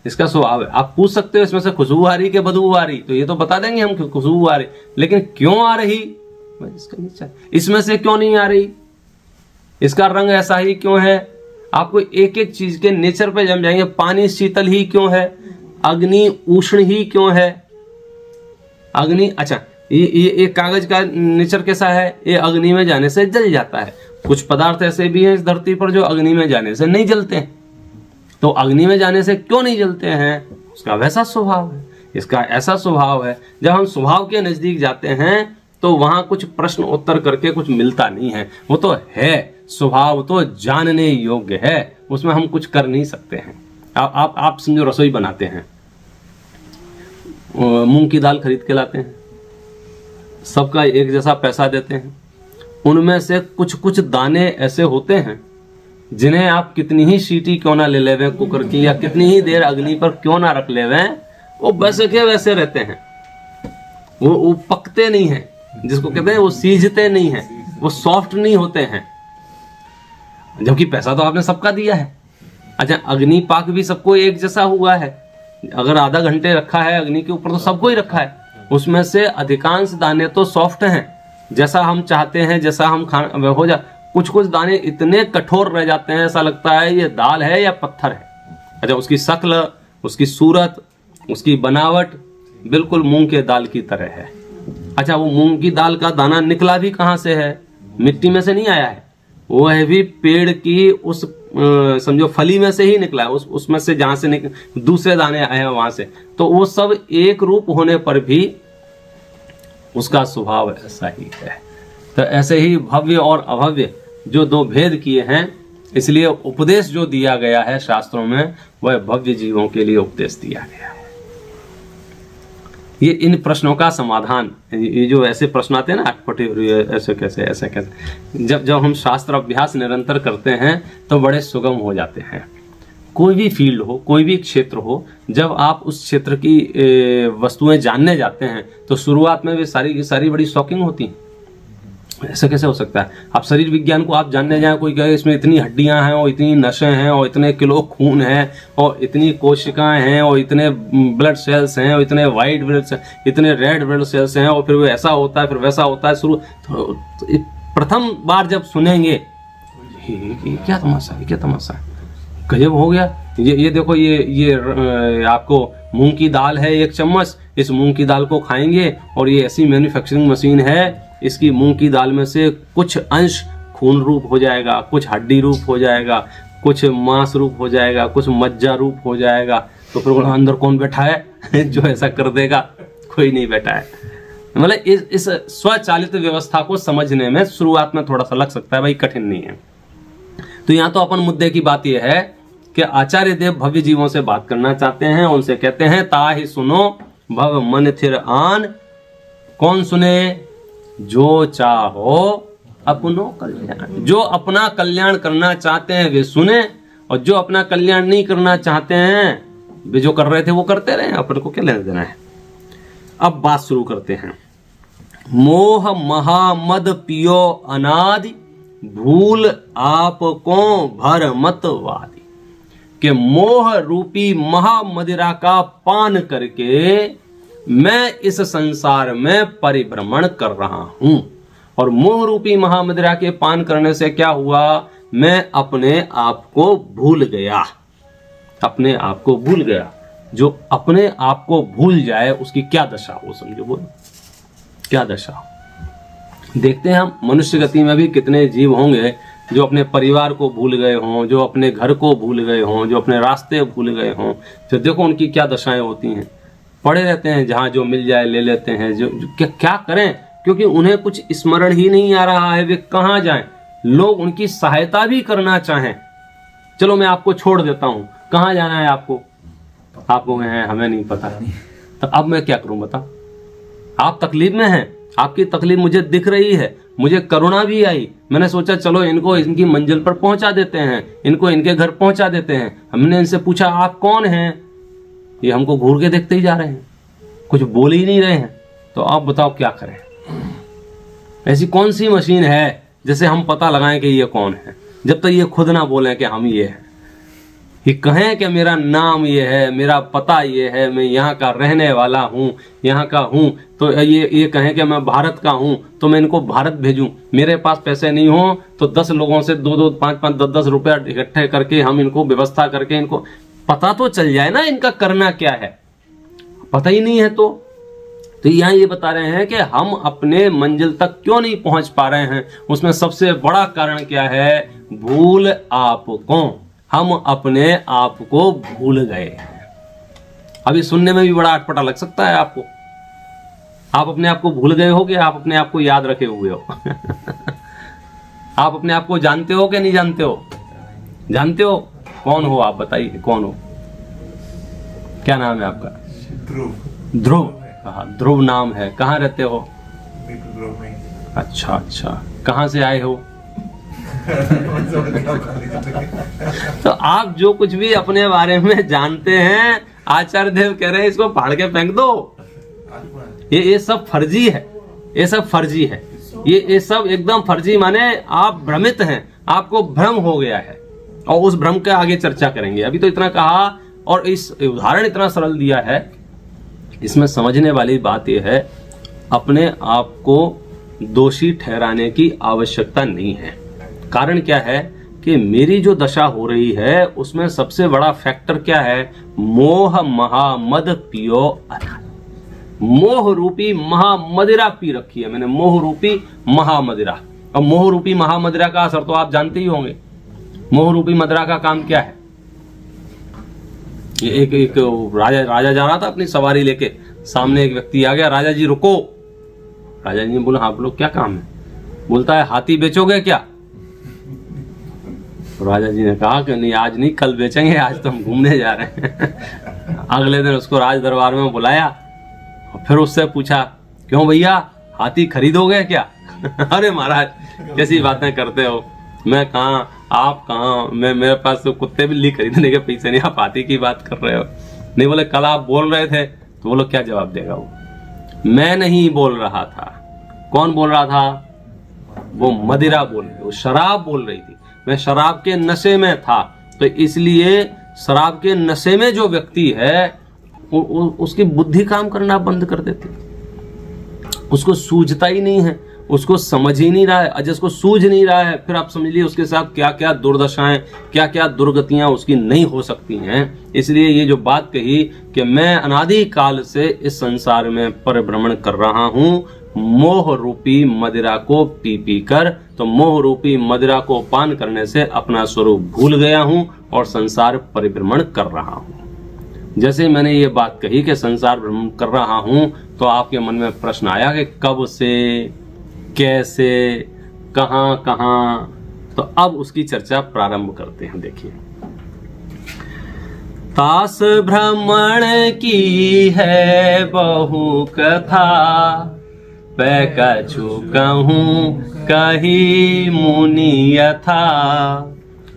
इसका स्वभाव है। आप पूछ सकते हो इसमें से खुशबू आ रही कि बदबू आ रही, तो ये तो बता देंगे हम कि खुशबू आ रही, लेकिन क्यों आ रही इसका नहीं। इसमें से क्यों नहीं आ रही, इसका रंग ऐसा ही क्यों है? आपको एक एक चीज के नेचर पे जम जाएंगे। पानी शीतल ही क्यों है? अग्नि उष्ण ही क्यों है? अग्नि, अच्छा ये कागज का नेचर कैसा है? ये अग्नि में जाने से जल जाता है। कुछ पदार्थ ऐसे भी हैं इस धरती पर जो अग्नि में जाने से नहीं जलते हैं। तो अग्नि में जाने से क्यों नहीं जलते हैं? उसका वैसा स्वभाव है, इसका ऐसा स्वभाव है। जब हम स्वभाव के नजदीक जाते हैं तो वहां कुछ प्रश्न उत्तर करके कुछ मिलता नहीं है। वो तो है, स्वभाव तो जानने योग्य है, उसमें हम कुछ कर नहीं सकते हैं। आप समझो, रसोई बनाते हैं, मूंग की दाल खरीद के लाते हैं, सबका एक जैसा पैसा देते हैं। उनमें से कुछ कुछ दाने ऐसे होते हैं जिन्हें आप कितनी ही सीटी क्यों ना ले लेवे कुकर की, या कितनी ही देर अग्नि पर क्यों ना रख लेवे, वो वैसे के वैसे रहते हैं। वो पकते नहीं हैं, जिसको कहते हैं वो सीझते नहीं हैं, वो सॉफ्ट नहीं होते हैं, जबकि पैसा तो आपने सबका दिया है। अच्छा, अग्नि पाक भी सबको एक जैसा हुआ है। अगर आधा घंटे रखा है अग्नि के ऊपर तो सबको ही रखा है। उसमें से अधिकांश दाने तो सॉफ्ट हैं, जैसा हम चाहते हैं, जैसा हम खाना हो जा। कुछ कुछ दाने इतने कठोर रह जाते हैं, ऐसा लगता है ये दाल है या पत्थर है। अच्छा, उसकी शक्ल, उसकी सूरत, उसकी बनावट बिल्कुल मूंग के दाल की तरह है। अच्छा, वो मूंग की दाल का दाना निकला भी कहाँ से है? मिट्टी में से नहीं आया है, वो है भी पेड़ की उस समझो फली में से ही निकला है, उसमें से जहां से दूसरे दाने आए हैं वहां से। तो वो सब एक रूप होने पर भी उसका स्वभाव ऐसा ही है। तो ऐसे ही भव्य और अभव्य जो दो भेद किए हैं, इसलिए उपदेश जो दिया गया है शास्त्रों में, वह भव्य जीवों के लिए उपदेश दिया गया है। ये इन प्रश्नों का समाधान, ये जो ऐसे प्रश्न आते हैं ना, अटपटे ऐसे कैसे, ऐसे कैसे, जब हम शास्त्र अभ्यास निरंतर करते हैं तो बड़े सुगम हो जाते हैं। कोई भी फील्ड हो, कोई भी क्षेत्र हो, जब आप उस क्षेत्र की वस्तुएं जानने जाते हैं तो शुरुआत में वे सारी की सारी बड़ी शॉकिंग होती हैं। ऐसा कैसे हो सकता है? आप शरीर विज्ञान को आप जानने जाएं, कोई कहे इसमें इतनी हड्डियां हैं और इतनी नसें हैं और इतने किलो खून है और इतनी कोशिकाएं हैं और इतने ब्लड सेल्स हैं और इतने वाइट ब्लड सेल्स, इतने रेड ब्लड सेल्स हैं, और फिर वो ऐसा होता है, फिर वैसा होता है। शुरू तो प्रथम बार जब सुनेंगे, ये क्या तमाशा, ये क्या तमाशा, गजब हो गया। ये देखो, ये आपको मूंग की दाल है 1 चम्मच, इस मूंग की दाल को खाएंगे और ये ऐसी मैन्युफैक्चरिंग मशीन है, इसकी मूंग की दाल में से कुछ अंश खून रूप हो जाएगा, कुछ हड्डी रूप हो जाएगा, कुछ मांस रूप हो जाएगा, कुछ मज्जा रूप हो जाएगा। तो फिर अंदर कौन बैठा है जो ऐसा कर देगा? कोई नहीं बैठा है। मतलब इस स्वचालित व्यवस्था को समझने में शुरुआत में थोड़ा सा लग सकता है भाई कठिन नहीं है। तो यहाँ तो अपन मुद्दे की बात यह है कि आचार्य देव भव्य जीवों से बात करना चाहते हैं। उनसे कहते हैं, ताहि सुनो भव मन थिर आन। कौन सुने? जो चाहो अपनो कल्याण। जो अपना कल्याण करना चाहते हैं वे सुने, और जो अपना कल्याण नहीं करना चाहते हैं वे जो कर रहे थे वो करते रहे, अपन को क्या लेना देना है। अब बात शुरू करते हैं। मोह महामद पियो अनादि, भूल आपको भर मतवादी। कि मोह रूपी महामदिरा का पान करके मैं इस संसार में परिभ्रमण कर रहा हूं, और मोह रूपी महामदिरा के पान करने से क्या हुआ? मैं अपने आप को भूल गया, अपने आप को भूल गया। जो अपने आप को भूल जाए उसकी क्या दशा हो, समझो, बोलो क्या दशा हो। देखते हैं हम मनुष्य गति में भी कितने जीव होंगे जो अपने परिवार को भूल गए हों, जो अपने घर को भूल गए हों, जो अपने रास्ते भूल गए हों। फिर देखो उनकी क्या दशाएं होती हैं। पड़े रहते हैं, जहां जो मिल जाए ले लेते हैं। जो क्या करें, क्योंकि उन्हें कुछ स्मरण ही नहीं आ रहा है, वे कहां जाएं। लोग उनकी सहायता भी करना चाहें, चलो मैं आपको छोड़ देता हूं, कहां जाना है आपको? आपको है हमें नहीं पता। तो अब मैं क्या करूं बता? आप तकलीफ में हैं, आपकी तकलीफ मुझे दिख रही है, मुझे करुणा भी आई। मैंने सोचा चलो इनको इनकी मंजिल पर पहुंचा देते हैं, इनको इनके घर पहुंचा देते हैं। हमने इनसे पूछा आप कौन हैं? ये हमको घूर के देखते ही जा रहे हैं, कुछ बोल ही नहीं रहे हैं। तो आप बताओ क्या करें? ऐसी कौन सी मशीन है जिसे हम पता लगाएं कि ये कौन है, जब तक ये खुद ना बोलें कि हम ये हैं। ये कहें कि मेरा नाम ये है, मेरा पता ये है, मैं यहाँ का रहने वाला हूँ, यहाँ का हूँ। तो ये कहें कि मैं भारत का हूँ, तो मैं इनको भारत भेजूं। मेरे पास पैसे नहीं हो तो 10 लोगों से 2-2, 5-5, 10-10 रुपया इकट्ठे करके हम इनको व्यवस्था करके इनको पता तो चल जाए ना इनका करना क्या है, पता ही नहीं है तो यहाँ ये बता रहे हैं कि हम अपने मंजिल तक क्यों नहीं पहुंच पा रहे हैं। उसमें सबसे बड़ा कारण क्या है? भूल आपको, हम अपने आप को भूल गए हैं। अभी सुनने में भी बड़ा अटपटा लग सकता है आपको। आप अपने आप को भूल गए हो कि आप अपने आप को याद रखे हुए हो? आप अपने आप को जानते हो कि नहीं जानते हो? जानते हो? कौन हो आप? बताइए कौन हो? क्या नाम है आपका? ध्रुव। हाँ, ध्रुव नाम है। कहाँ रहते हो? अच्छा अच्छा, कहाँ से आए हो? तो आप जो कुछ भी अपने बारे में जानते हैं, आचार्य देव कह रहे हैं इसको फाड़ के फेंक दो। ये सब फर्जी है, ये सब फर्जी है, ये सब एकदम फर्जी। माने आप भ्रमित हैं, आपको भ्रम हो गया है, और उस भ्रम के आगे चर्चा करेंगे। अभी तो इतना कहा और इस उदाहरण इतना सरल दिया है। इसमें समझने वाली बात यह है, अपने आप को दोषी ठहराने की आवश्यकता नहीं है। कारण क्या है कि मेरी जो दशा हो रही है उसमें सबसे बड़ा फैक्टर क्या है? मोह महामद पियो अनल। मोह रूपी महामदिरा पी रखी है मैंने, मोह रूपी महामदिरा। अब मोह रूपी महामदिरा का असर तो आप जानते ही होंगे। मोह रूपी मदिरा का काम क्या है? एक राजा जा रहा था अपनी सवारी लेके, सामने एक व्यक्ति आ गया, राजा जी रुको। राजा जी ने बोला हाँ बोलो क्या काम है? बोलता है हाथी बेचोगे क्या? तो राजा जी ने कहा कि नहीं आज नहीं, कल बेचेंगे, आज तो हम घूमने जा रहे हैं। अगले दिन उसको राज दरबार में बुलाया और फिर उससे पूछा क्यों भैया हाथी खरीदोगे क्या? अरे महाराज कैसी बातें करते हो, मैं कहाँ आप कहाँ, मैं मेरे पास तो कुत्ते बिल्ली खरीदने के पैसे नहीं, आप हाथी की बात कर रहे हो। नहीं बोले कल आप बोल रहे थे, तो बोलो क्या जवाब देगा वो? मैं नहीं बोल रहा था। कौन बोल रहा था? वो मदिरा बोल रही, वो शराब बोल रही थी। मैं शराब के नशे में था, तो इसलिए शराब के नशे में जो व्यक्ति है उसकी बुद्धि काम करना बंद कर देती, उसको सूझता ही नहीं है, उसको समझ ही नहीं रहा है। जिसको सूझ नहीं रहा है, फिर आप समझ लीजिए उसके साथ क्या क्या दुर्दशाएं, क्या क्या दुर्गतियां उसकी नहीं हो सकती हैं। इसलिए ये जो बात कही कि मैं अनादि काल से इस संसार में परिभ्रमण कर रहा हूं मोह रूपी मदिरा को पी पी कर, तो मोह रूपी मदिरा को पान करने से अपना स्वरूप भूल गया हूं और संसार परिभ्रमण कर रहा हूं। जैसे मैंने ये बात कही कि संसार भ्रमण कर रहा हूं, तो आपके मन में प्रश्न आया कि कब से, कैसे, कहां कहां। तो अब उसकी चर्चा प्रारंभ करते हैं। देखिए, तास भ्रमण की है बहु कथा, पै कछु कहूं कही मुनि यथा,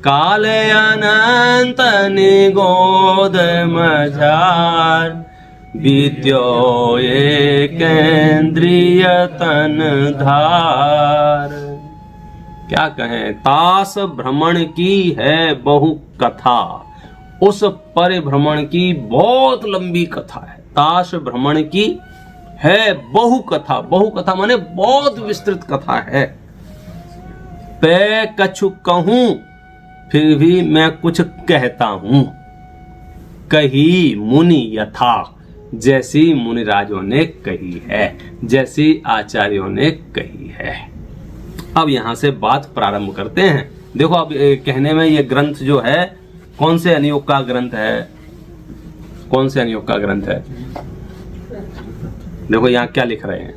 काल अनंत निगोद मझार, बीत्यो एक इंद्रिय तन धार। क्या कहें? तास भ्रमण की है बहु कथा, उस परिभ्रमण की बहुत लंबी कथा है। तास भ्रमण की है बहु कथा, बहु कथा माने बहुत विस्तृत कथा है। पै कछु कहूं, फिर भी मैं कुछ कहता हूं, कही मुनि यथा, जैसी मुनिराजों ने कही है, जैसी आचार्यों ने कही है। अब यहां से बात प्रारंभ करते हैं। देखो अब कहने में ये ग्रंथ जो है कौन से अनियोग का ग्रंथ है? कौन से अनियोग का ग्रंथ है? देखो यहाँ क्या लिख रहे हैं।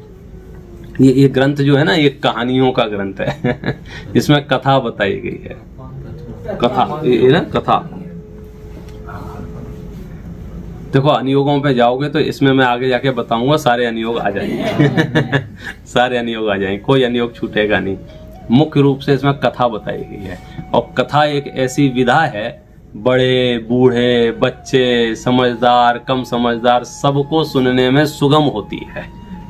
ये ग्रंथ जो है ना, ये कहानियों का ग्रंथ है। इसमें कथा बताई गई है। कथा, ये ना कथा। देखो अनियोगों पे जाओगे तो इसमें मैं आगे जाके बताऊंगा, सारे अनियोग आ जाएंगे। सारे अनियोग आ जाएंगे, कोई अनियोग छूटेगा नहीं। मुख्य रूप से इसमें कथा बताई गई है, और कथा एक ऐसी विधा है, बड़े बूढ़े बच्चे समझदार कम समझदार सबको सुनने में सुगम होती है।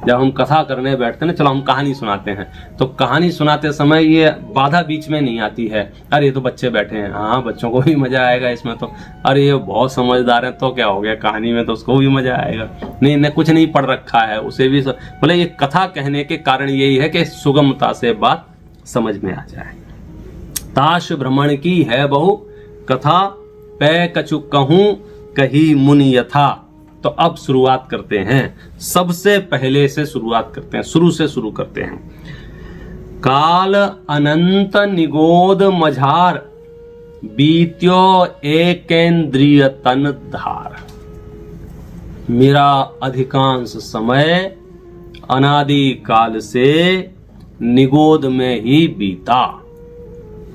जब हम कथा करने बैठते हैं ना, चलो हम कहानी सुनाते हैं, तो कहानी सुनाते समय ये बाधा बीच में नहीं आती है, अरे ये तो बच्चे बैठे हैं, हाँ बच्चों को भी मजा आएगा इसमें तो, अरे ये बहुत समझदार है तो क्या हो गया, कहानी में तो उसको भी मजा आएगा, नहीं इन्हें कुछ नहीं पढ़ रखा है उसे भी बोले। ये कथा कहने के कारण यही है कि सुगमता से बात समझ में आ जाए। ताश भ्रमण की है बहु कथा, पै कछु कहूं कही मुनि यथा। तो अब शुरुआत करते हैं, सबसे पहले से शुरुआत करते हैं, शुरू से शुरू करते हैं। काल अनंत निगोद मझार बीत्यो एकेंद्रिय तन धार। मेरा अधिकांश समय अनादि काल से निगोद में ही बीता।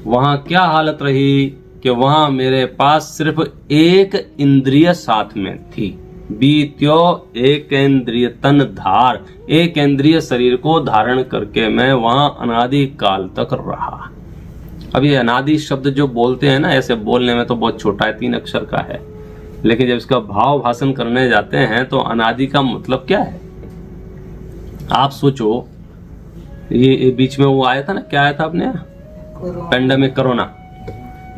वहां क्या हालत रही कि वहां मेरे पास सिर्फ एक इंद्रिय साथ में थी। बीत्यो एक इंद्रिय तन धार, एक इंद्रिय शरीर को धारण करके मैं वहां अनादि काल तक रहा। अब ये अनादि शब्द जो बोलते हैं ना, ऐसे बोलने में तो बहुत छोटा है, 3 अक्षर का है, लेकिन जब इसका भाव भाषण करने जाते हैं तो अनादि का मतलब क्या है। आप सोचो, ये बीच में वो आया था ना, क्या आया था अपने पेंडेमिक, कोरोना,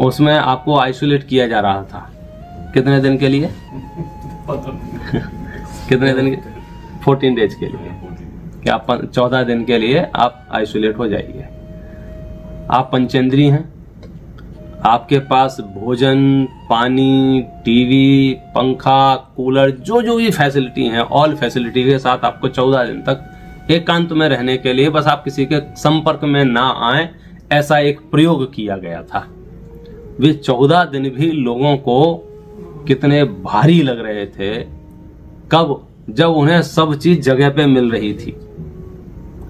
उसमें आपको आइसोलेट किया जा रहा था कितने दिन के लिए कितने दिन के 14 डेज के लिए, कि आप 14 दिन के लिए आप आइसोलेट हो जाइए। आप पंचेंद्री हैं, आपके पास भोजन, पानी, टीवी, पंखा, कूलर, जो जो भी फैसिलिटी हैं, ऑल फैसिलिटी के साथ आपको 14 दिन तक एकांत में रहने के लिए, बस आप किसी के संपर्क में ना आए, ऐसा एक प्रयोग किया गया था। वे 14 दिन भी लोगों को कितने भारी लग रहे थे। कब? जब उन्हें सब चीज जगह पे मिल रही थी,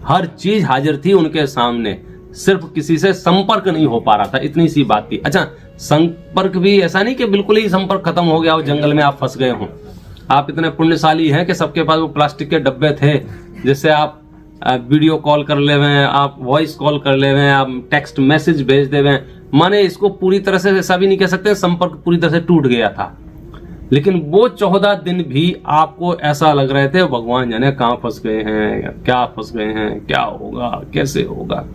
हर चीज हाजिर थी उनके सामने, सिर्फ किसी से संपर्क नहीं हो पा रहा था, इतनी सी बात थी। अच्छा, संपर्क भी ऐसा नहीं कि बिल्कुल ही संपर्क खत्म हो गया हो, जंगल में आप फंस गए हो। आप इतने पुण्यशाली हैं कि सबके पास वो प्लास्टिक के डब्बे थे जिससे आप वीडियो कॉल कर ले, आप वॉइस कॉल कर ले, आप टेक्स्ट मैसेज भेज दे। माने इसको पूरी तरह से ऐसा भी नहीं कह सकते संपर्क पूरी तरह से टूट गया था, लेकिन वो 14 दिन भी आपको ऐसा लग रहे थे भगवान जाने कहाँ फंस गए हैं, क्या फंस गए हैं, क्या होगा, कैसे होगा।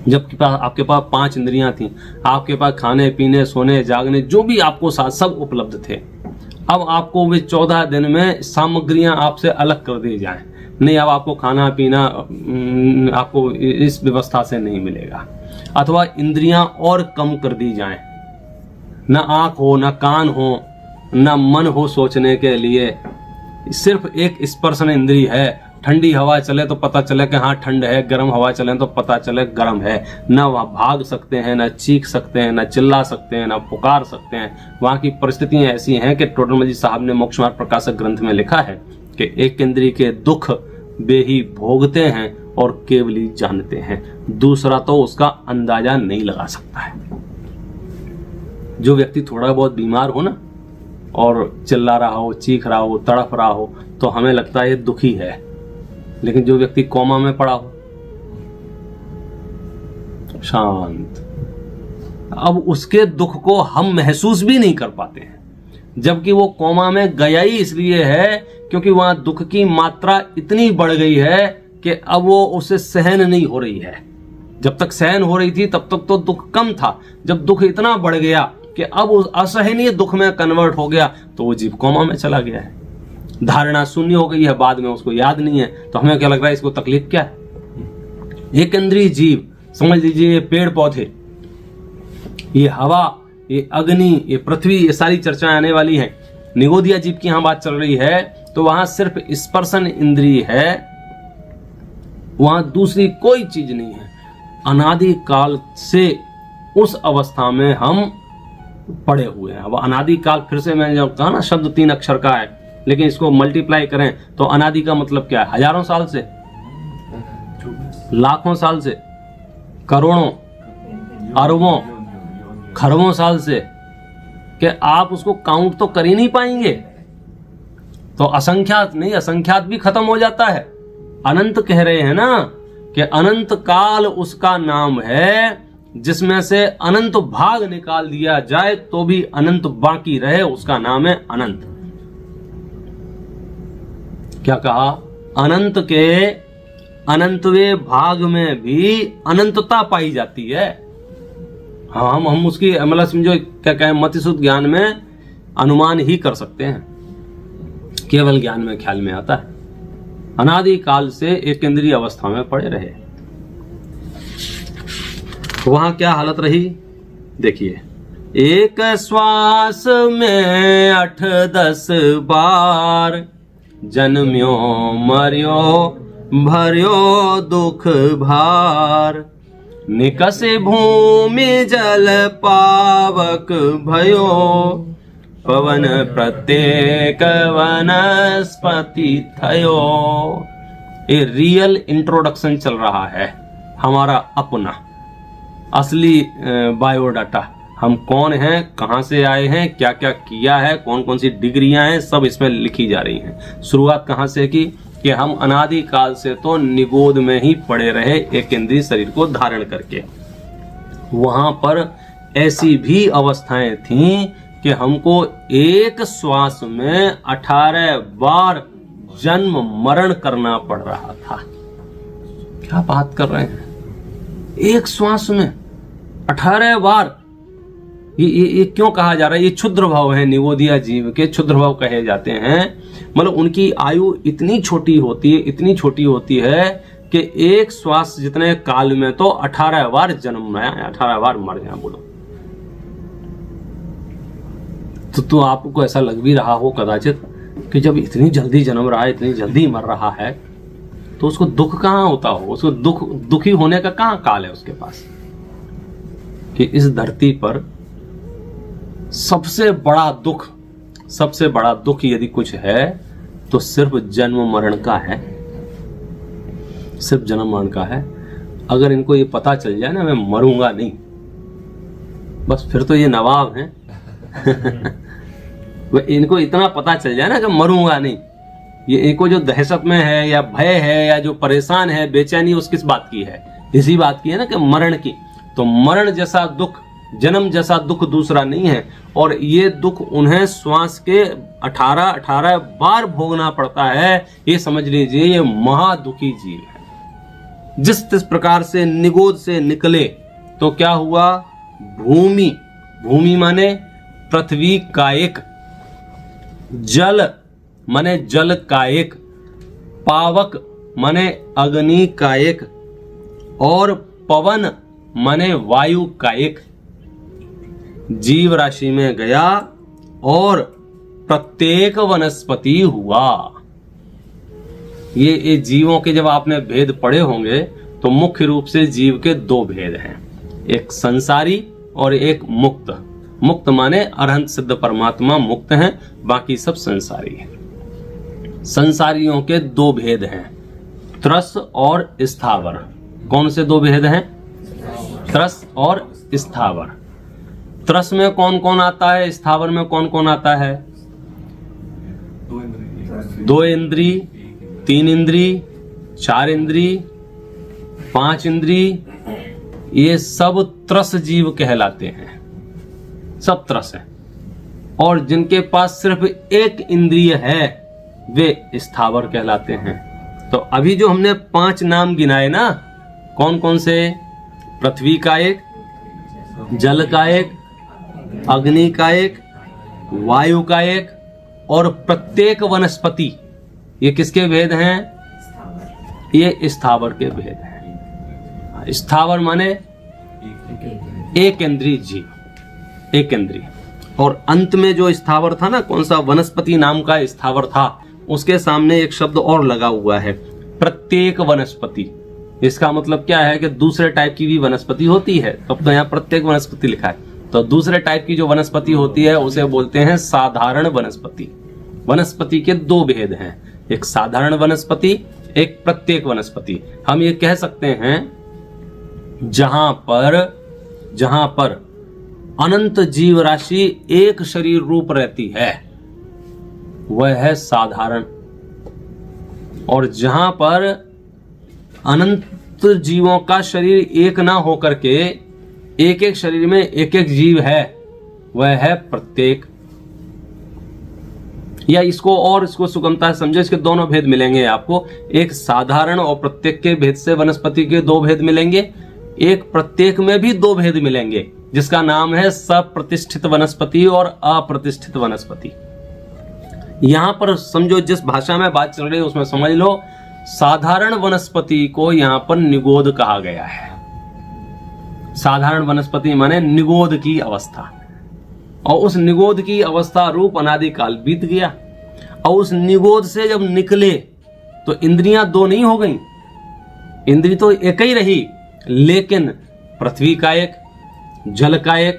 जबकि आपके पास 5 इंद्रियां थी, आपके पास खाने पीने सोने जागने जो भी आपको साथ सब उपलब्ध थे। अब आपको वे 14 दिन में सामग्रियां आपसे अलग कर दी जाएं, नहीं अब आपको खाना पीना आपको इस व्यवस्था से नहीं मिलेगा, अथवा इंद्रियां और कम कर दी जाएं, न आंख हो, न कान हो, न मन हो सोचने के लिए, सिर्फ एक स्पर्शन इंद्री है। ठंडी हवा चले तो पता चले कि हाँ ठंड है, गर्म हवा चले तो पता चले गर्म है। न वहाँ भाग सकते हैं, न चीख सकते हैं, न चिल्ला सकते हैं, न पुकार सकते हैं। वहाँ की परिस्थितियां ऐसी हैं कि टोडरमल साहब ने मोक्ष मार्ग प्रकाशक ग्रंथ में लिखा है कि एक इंद्री के दुख वे ही भोगते हैं और केवल ही जानते हैं, दूसरा तो उसका अंदाजा नहीं लगा सकता है। जो व्यक्ति थोड़ा बहुत बीमार हो ना और चिल्ला रहा हो, चीख रहा हो, तड़प रहा हो, तो हमें लगता है ये दुखी है, लेकिन जो व्यक्ति कोमा में पड़ा हो, शांत, अब उसके दुख को हम महसूस भी नहीं कर पाते हैं, जबकि वो कोमा में गया ही इसलिए है क्योंकि वहां दुख की मात्रा इतनी बढ़ गई है कि अब वो उसे सहन नहीं हो रही है। जब तक सहन हो रही थी तब तक तो दुख कम था, जब दुख इतना बढ़ गया कि अब उस असहनीय दुख में कन्वर्ट हो गया तो वो जीव कोमा में चला गया है, धारणा शून्य हो गई है, बाद में उसको याद नहीं है। तो हमें क्या लग रहा है, इसको तकलीफ क्या है। एक इंद्रिय जीव, समझ लीजिए ये पेड़ पौधे, ये हवा, ये अग्नि, ये पृथ्वी, ये सारी चर्चाएं आने वाली हैं। निगोदिया जीव की यहां बात चल रही है तो वहां सिर्फ स्पर्शन इंद्रिय है, वहां दूसरी कोई चीज नहीं है। अनादि काल से उस अवस्था में हम पड़े हुए हैं। अब अनादि काल, फिर से मैंने जो कहा ना शब्द 3 अक्षर का है, लेकिन इसको मल्टीप्लाई करें तो अनादि का मतलब क्या है, हजारों साल से, लाखों साल से, करोड़ों, अरबों, खरबों साल से, कि आप उसको काउंट तो कर ही नहीं पाएंगे। तो असंख्यात नहीं, असंख्यात भी खत्म हो जाता है। अनंत कह रहे हैं ना कि अनंत काल उसका नाम है जिसमें से अनंत भाग निकाल दिया जाए तो भी अनंत बाकी रहे, उसका नाम है अनंत। क्या कहा, अनंत के अनंतवे भाग में भी अनंतता पाई जाती है। हम उसकी मतलब समझो क्या कहें, मतिशुद्ध ज्ञान में अनुमान ही कर सकते हैं, केवल ज्ञान में ख्याल में आता है। अनादि काल से एक इंद्रिय अवस्था में पड़े रहे, वहां क्या हालत रही देखिए। एक श्वास में 8-10 बार, जन्म्यो मर्यो भर्यो दुख भार, निकसे भूमि जल पावक भयो, पवन प्रत्येक वनस्पति थयो। ये रियल इंट्रोडक्शन चल रहा है, हमारा अपना असली बायोडाटा, हम कौन हैं, कहाँ से आए हैं, क्या क्या किया है, कौन कौन सी डिग्रियां हैं, सब इसमें लिखी जा रही हैं। शुरुआत कहाँ से की कि हम अनादि काल से तो निगोद में ही पड़े रहे, एक इंद्रिय शरीर को धारण करके। वहां पर ऐसी भी अवस्थाएं थीं कि हमको एक श्वास में 18 बार जन्म मरण करना पड़ रहा था। क्या बात कर रहे हैं, एक श्वास में 18 बार। ये क्यों कहा जा रहा है? ये क्षुद्र भाव है, निगोदिया जीव के क्षुद्र भाव कहे जाते हैं। मतलब उनकी आयु इतनी छोटी होती है, इतनी छोटी होती है कि एक श्वास जितने काल में तो 18 बार जन्म है, 18 बार मर जाए। बोलो तो आपको ऐसा लग भी रहा हो कदाचित कि जब इतनी जल्दी जन्म रहा है, इतनी जल्दी मर रहा है, तो उसको दुख कहाँ होता हो, उसको दुखी होने का कहाँ काल है उसके पास। कि इस धरती पर सबसे बड़ा दुख यदि कुछ है तो सिर्फ जन्म मरण का है, सिर्फ जन्म मरण का है। अगर इनको ये पता चल जाए ना मैं मरूंगा नहीं, बस फिर तो ये नवाब हैं। इनको इतना पता चल जाए ना कि मरूंगा नहीं, ये इनको जो दहशत में है या भय है या जो परेशान है, बेचैनी, उस किस बात की है? इसी बात की है ना कि मरण की। तो मरण जैसा दुख, जन्म जैसा दुख दूसरा नहीं है। और ये दुख उन्हें श्वास के 18 बार भोगना पड़ता है। ये समझ लीजिए ये महादुखी जीव है। जिस प्रकार से निगोद से निकले तो क्या हुआ? भूमि माने पृथ्वी का एक, जल माने जल का एक, पावक माने अग्नि का एक, और पवन माने वायु का एक जीव राशि में गया और प्रत्येक वनस्पति हुआ। ये जीवों के जब आपने भेद पढ़े होंगे तो मुख्य रूप से जीव के 2 भेद हैं, एक संसारी और एक मुक्त। मुक्त माने अरहंत सिद्ध परमात्मा मुक्त हैं, बाकी सब संसारी हैं। संसारियों के 2 भेद हैं, त्रस और स्थावर। कौन से 2 भेद हैं? त्रस और स्थावर। त्रस में कौन कौन आता है, स्थावर में कौन कौन आता है? 2 इंद्री, 3 इंद्री, 4 इंद्री, 5 इंद्री, ये सब त्रस जीव कहलाते हैं, सब त्रस है। और जिनके पास सिर्फ 1 इंद्रिय है वे स्थावर कहलाते हैं। तो अभी जो हमने 5 नाम गिनाए ना, कौन कौन से? पृथ्वी का एक, जल का एक, अग्नि का एक, वायु का एक, और प्रत्येक वनस्पति। ये किसके भेद हैं? ये स्थावर के भेद हैं। स्थावर माने 1 इंद्रिय जीव, 1 इंद्रिय। और अंत में जो स्थावर था ना, कौन सा? वनस्पति नाम का स्थावर था, उसके सामने एक शब्द और लगा हुआ है, प्रत्येक वनस्पति। इसका मतलब क्या है कि दूसरे टाइप की भी वनस्पति होती है, तब तो यहाँ प्रत्येक वनस्पति लिखा है। तो दूसरे टाइप की जो वनस्पति होती है उसे बोलते हैं साधारण वनस्पति। वनस्पति के 2 भेद हैं, एक साधारण वनस्पति, एक प्रत्येक वनस्पति। हम ये कह सकते हैं जहां पर अनंत जीव राशि एक शरीर रूप रहती है वह है साधारण, और जहां पर अनंत जीवों का शरीर एक ना होकर के एक एक शरीर में एक एक जीव है वह है प्रत्येक। या इसको सुगमता से समझे, इसके दोनों भेद मिलेंगे आपको। एक साधारण और प्रत्येक के भेद से वनस्पति के 2 भेद मिलेंगे, एक प्रत्येक में भी 2 भेद मिलेंगे, जिसका नाम है सप्रतिष्ठित वनस्पति और अप्रतिष्ठित वनस्पति। यहां पर समझो, जिस भाषा में बात चल रही है उसमें समझ लो, साधारण वनस्पति को यहां पर निगोद कहा गया है। साधारण वनस्पति माने निगोद की अवस्था, और उस निगोद की अवस्था रूप अनादिकाल बीत गया, और उस निगोद से जब निकले तो इंद्रियां दो नहीं हो गई, इंद्री तो एक ही रही, लेकिन पृथ्वी का एक, जल का एक,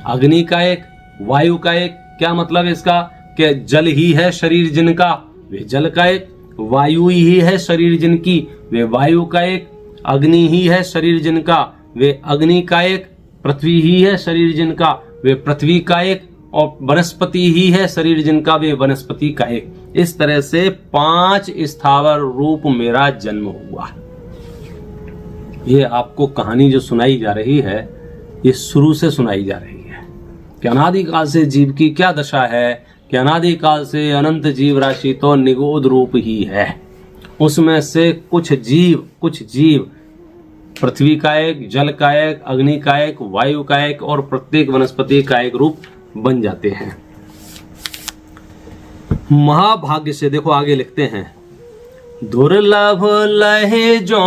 अग्नि का एक, वायु का एक। क्या मतलब इसका कि जल ही है शरीर जिनका वे जल का एक, वायु ही है शरीर जिनकी वे वायु का एक, अग्नि ही है शरीर जिनका वे अग्नि का एक, पृथ्वी ही है शरीर जिनका वे पृथ्वी का एक, और वनस्पति ही है शरीर जिनका वे वनस्पति का एक। इस तरह से 5 स्थावर रूप मेरा जन्म हुआ। ये आपको कहानी जो सुनाई जा रही है ये शुरू से सुनाई जा रही है कि अनादिकाल से जीव की क्या दशा है, कि अनादिकाल से अनंत जीव राशि तो निगोद रूप ही है। उसमें से कुछ जीव पृथ्वी का एक, जल का एक, अग्नि का एक, वायु का एक, और प्रत्येक वनस्पति का एक रूप बन जाते हैं। महाभाग्य से देखो आगे लिखते हैं, दुर्लभ लहे जो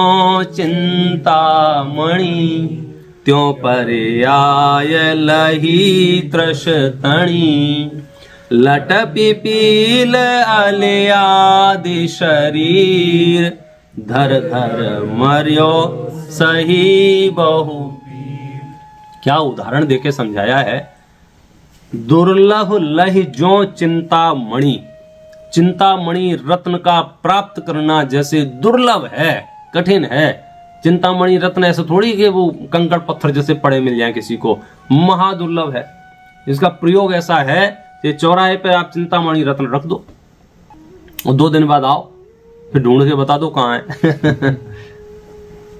चिंतामणि त्यों पर्याय लही त्रश तणी लट पिपील अलियादि शरीर धर धर मर्यो सही बहु। क्या उदाहरण देके समझाया है। दुर्लभ लह जो चिंतामणि, चिंतामणि रत्न का प्राप्त करना जैसे दुर्लभ है, कठिन है। चिंतामणि रत्न ऐसे थोड़ी कि वो कंकड़ पत्थर जैसे पड़े मिल जाए किसी को, महादुर्लभ है। इसका प्रयोग ऐसा है कि चौराहे पे आप चिंतामणि रत्न रख दो और 2 दिन बाद आओ फिर ढूंढ के बता दो कहाँ है।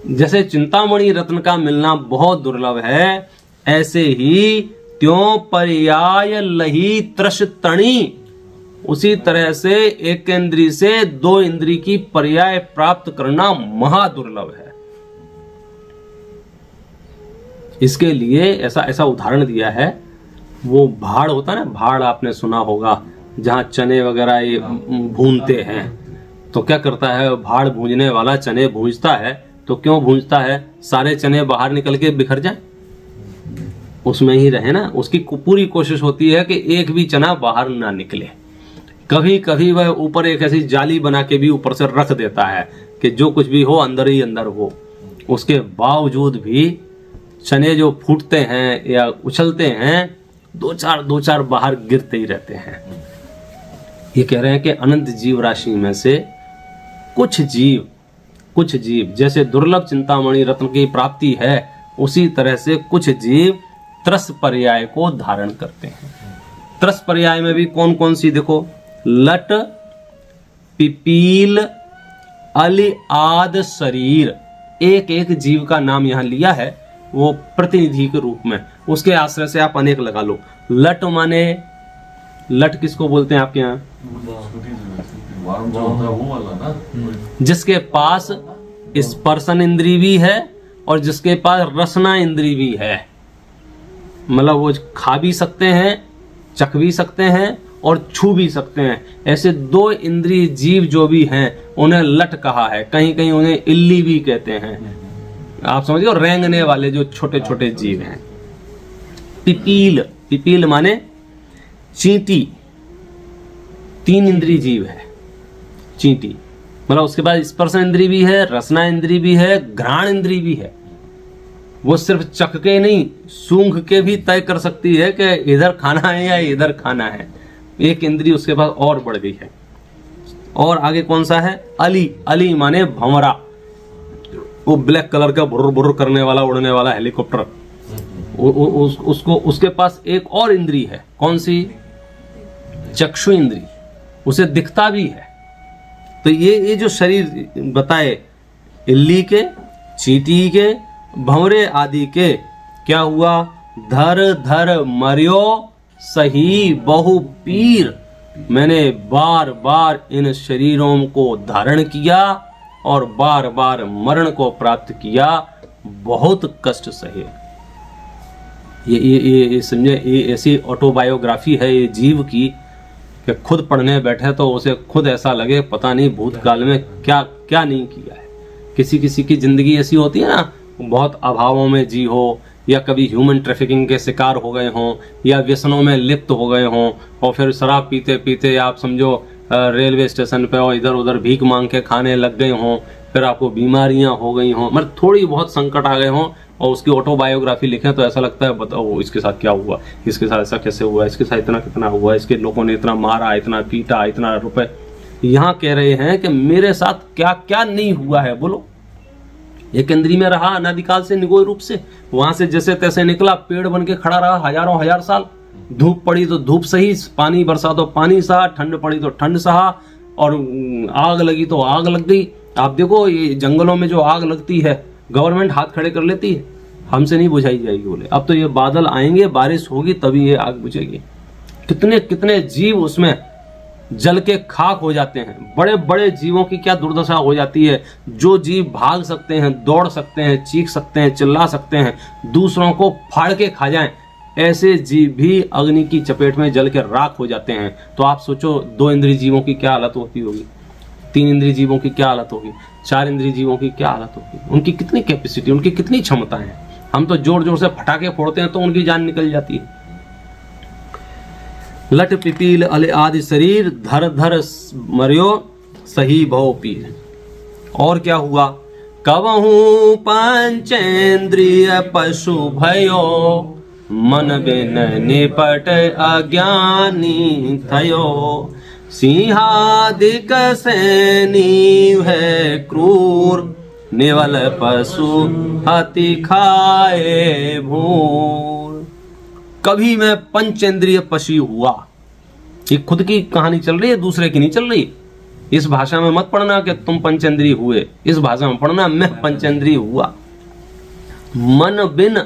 जैसे चिंतामणि रत्न का मिलना बहुत दुर्लभ है, ऐसे ही त्यों पर्याय लही त्रश तणी, उसी तरह से एक इंद्री से 2 इंद्री की पर्याय प्राप्त करना महादुर्लभ है। इसके लिए ऐसा उदाहरण दिया है। वो भाड़ होता है ना, भाड़ आपने सुना होगा, जहां चने वगैरह ये भूनते हैं तो क्या करता है, भाड़ भूंजने वाला चने भूंजता है तो क्यों भूंजता है, सारे चने बाहर निकल के बिखर जाए, उसमें ही रहे ना। उसकी पूरी कोशिश होती है कि एक भी चना बाहर ना निकले। कभी कभी वह ऊपर एक ऐसी जाली बना के भी ऊपर से रख देता है कि जो कुछ भी हो अंदर ही अंदर हो। उसके बावजूद भी चने जो फूटते हैं या उछलते हैं, 2-4 बाहर गिरते ही रहते हैं। ये कह रहे हैं कि अनंत जीव राशि में से कुछ जीव जैसे दुर्लभ चिंतामणि रत्न की प्राप्ति है, उसी तरह से कुछ जीव त्रस पर्याय को धारण करते हैं। त्रस पर्याय में भी कौन कौन सी देखो, लट पिपील अलि आद शरीर, एक एक जीव का नाम यहां लिया है वो प्रतिनिधि के रूप में, उसके आश्रय से आप अनेक लगा लो। लट माने, लट किसको बोलते हैं आपके यहाँ, जिसके पास स्पर्शन इंद्री भी है और जिसके पास रसना इंद्री भी है, मतलब वो खा भी सकते हैं, चख भी सकते हैं और छू भी सकते हैं। ऐसे 2 इंद्रिय जीव जो भी हैं उन्हें लट कहा है, कहीं कहीं उन्हें इल्ली भी कहते हैं। आप समझिए, रेंगने वाले जो छोटे छोटे जीव हैं। पिपील माने चींटी, 3 इंद्रिय जीव है चींटी, मतलब उसके बाद स्पर्शन इंद्री भी है, रसना इंद्री भी है, घ्राण इंद्री भी है। वो सिर्फ चख के नहीं, सूंघ के भी तय कर सकती है कि इधर खाना है या इधर खाना है। एक इंद्री उसके पास और बढ़ गई है। और आगे कौन सा है, अली माने भंवरा, वो ब्लैक कलर का बुर्र बुर्र करने वाला उड़ने वाला हेलीकॉप्टर, उसको उसके पास एक और इंद्री है, कौन सी, चक्षु इंद्री, उसे दिखता भी है। तो ये जो शरीर बताए, इल्ली के, चींटी के, भंवरे आदि के, क्या हुआ, धर धर मर्यो सही बहु पीर, मैंने बार बार इन शरीरों को धारण किया और बार बार मरण को प्राप्त किया, बहुत कष्ट सहे। ये समझे, ये ऐसी ऑटोबायोग्राफी है ये जीव की कि खुद पढ़ने बैठे तो उसे खुद ऐसा लगे पता नहीं भूतकाल में क्या क्या नहीं किया है। किसी किसी की जिंदगी ऐसी होती है ना, बहुत अभावों में जी हो या कभी ह्यूमन ट्रैफिकिंग के शिकार हो गए हों, या व्यसनों में लिप्त हो गए हों, और फिर शराब पीते पीते आप समझो रेलवे स्टेशन पे और इधर उधर भीख मांग के खाने लग गए हों, फिर आपको बीमारियां हो गई हों, मतलब थोड़ी बहुत संकट आ गए हों, और उसकी ऑटोबायोग्राफी लिखें तो ऐसा लगता है बताओ इसके साथ क्या हुआ, इसके साथ ऐसा कैसे हुआ, इसके साथ इतना कितना हुआ, इसके लोगों ने इतना मारा, इतना पीटा, इतना रुपए। यहाँ कह रहे हैं कि मेरे साथ क्या क्या नहीं हुआ है, बोलो। एक इंद्री में रहा अनादिकाल से निगोय रूप से, वहां से जैसे तैसे निकला, पेड़ बन के खड़ा रहा हजारों हजार साल, धूप पड़ी तो धूप सही, पानी बरसा तो पानी सहा, ठंड पड़ी तो ठंड सहा, और आग लगी तो आग लग गई। आप देखो ये जंगलों में जो आग लगती है गवर्नमेंट हाथ खड़े कर लेती है, हमसे नहीं बुझाई जाएगी। बोले अब तो ये बादल आएंगे, बारिश होगी तभी ये आग बुझेगी। कितने कितने जीव उसमें जल के खाक हो जाते हैं। बड़े बड़े जीवों की क्या दुर्दशा हो जाती है। जो जीव भाग सकते हैं, दौड़ सकते हैं, चीख सकते हैं, चिल्ला सकते हैं, दूसरों को फाड़ के खा जाएं, ऐसे जीव भी अग्नि की चपेट में जल के राख हो जाते हैं। तो आप सोचो 2 इंद्रिय जीवों की क्या हालत होती होगी, 3 इंद्रिय जीवों की क्या हालत होगी, 4 इंद्रिय जीवों की क्या हालत होगी। उनकी कितनी कैपेसिटी, उनकी कितनी क्षमता है। हम तो जोर जोर से फटाके फोड़ते हैं तो उनकी जान निकल जाती है। लट पिपील अले आदि शरीर, धर धर मरियो सही भव पीर। और क्या हुआ, कबहू पंचेंद्रिय पशु भयो, मन बिन निपट अज्ञानी थयो। सिंहादिक सैनी है क्रूर, निवल पशु हति खाए भूर। कभी मैं पंचेंद्रिय पशु हुआ। ये खुद की कहानी चल रही है, दूसरे की नहीं चल रही। इस भाषा में मत पढ़ना कि तुम पंचेंद्रिय हुए, इस भाषा में पढ़ना मैं पंचेंद्रिय हुआ। मन बिन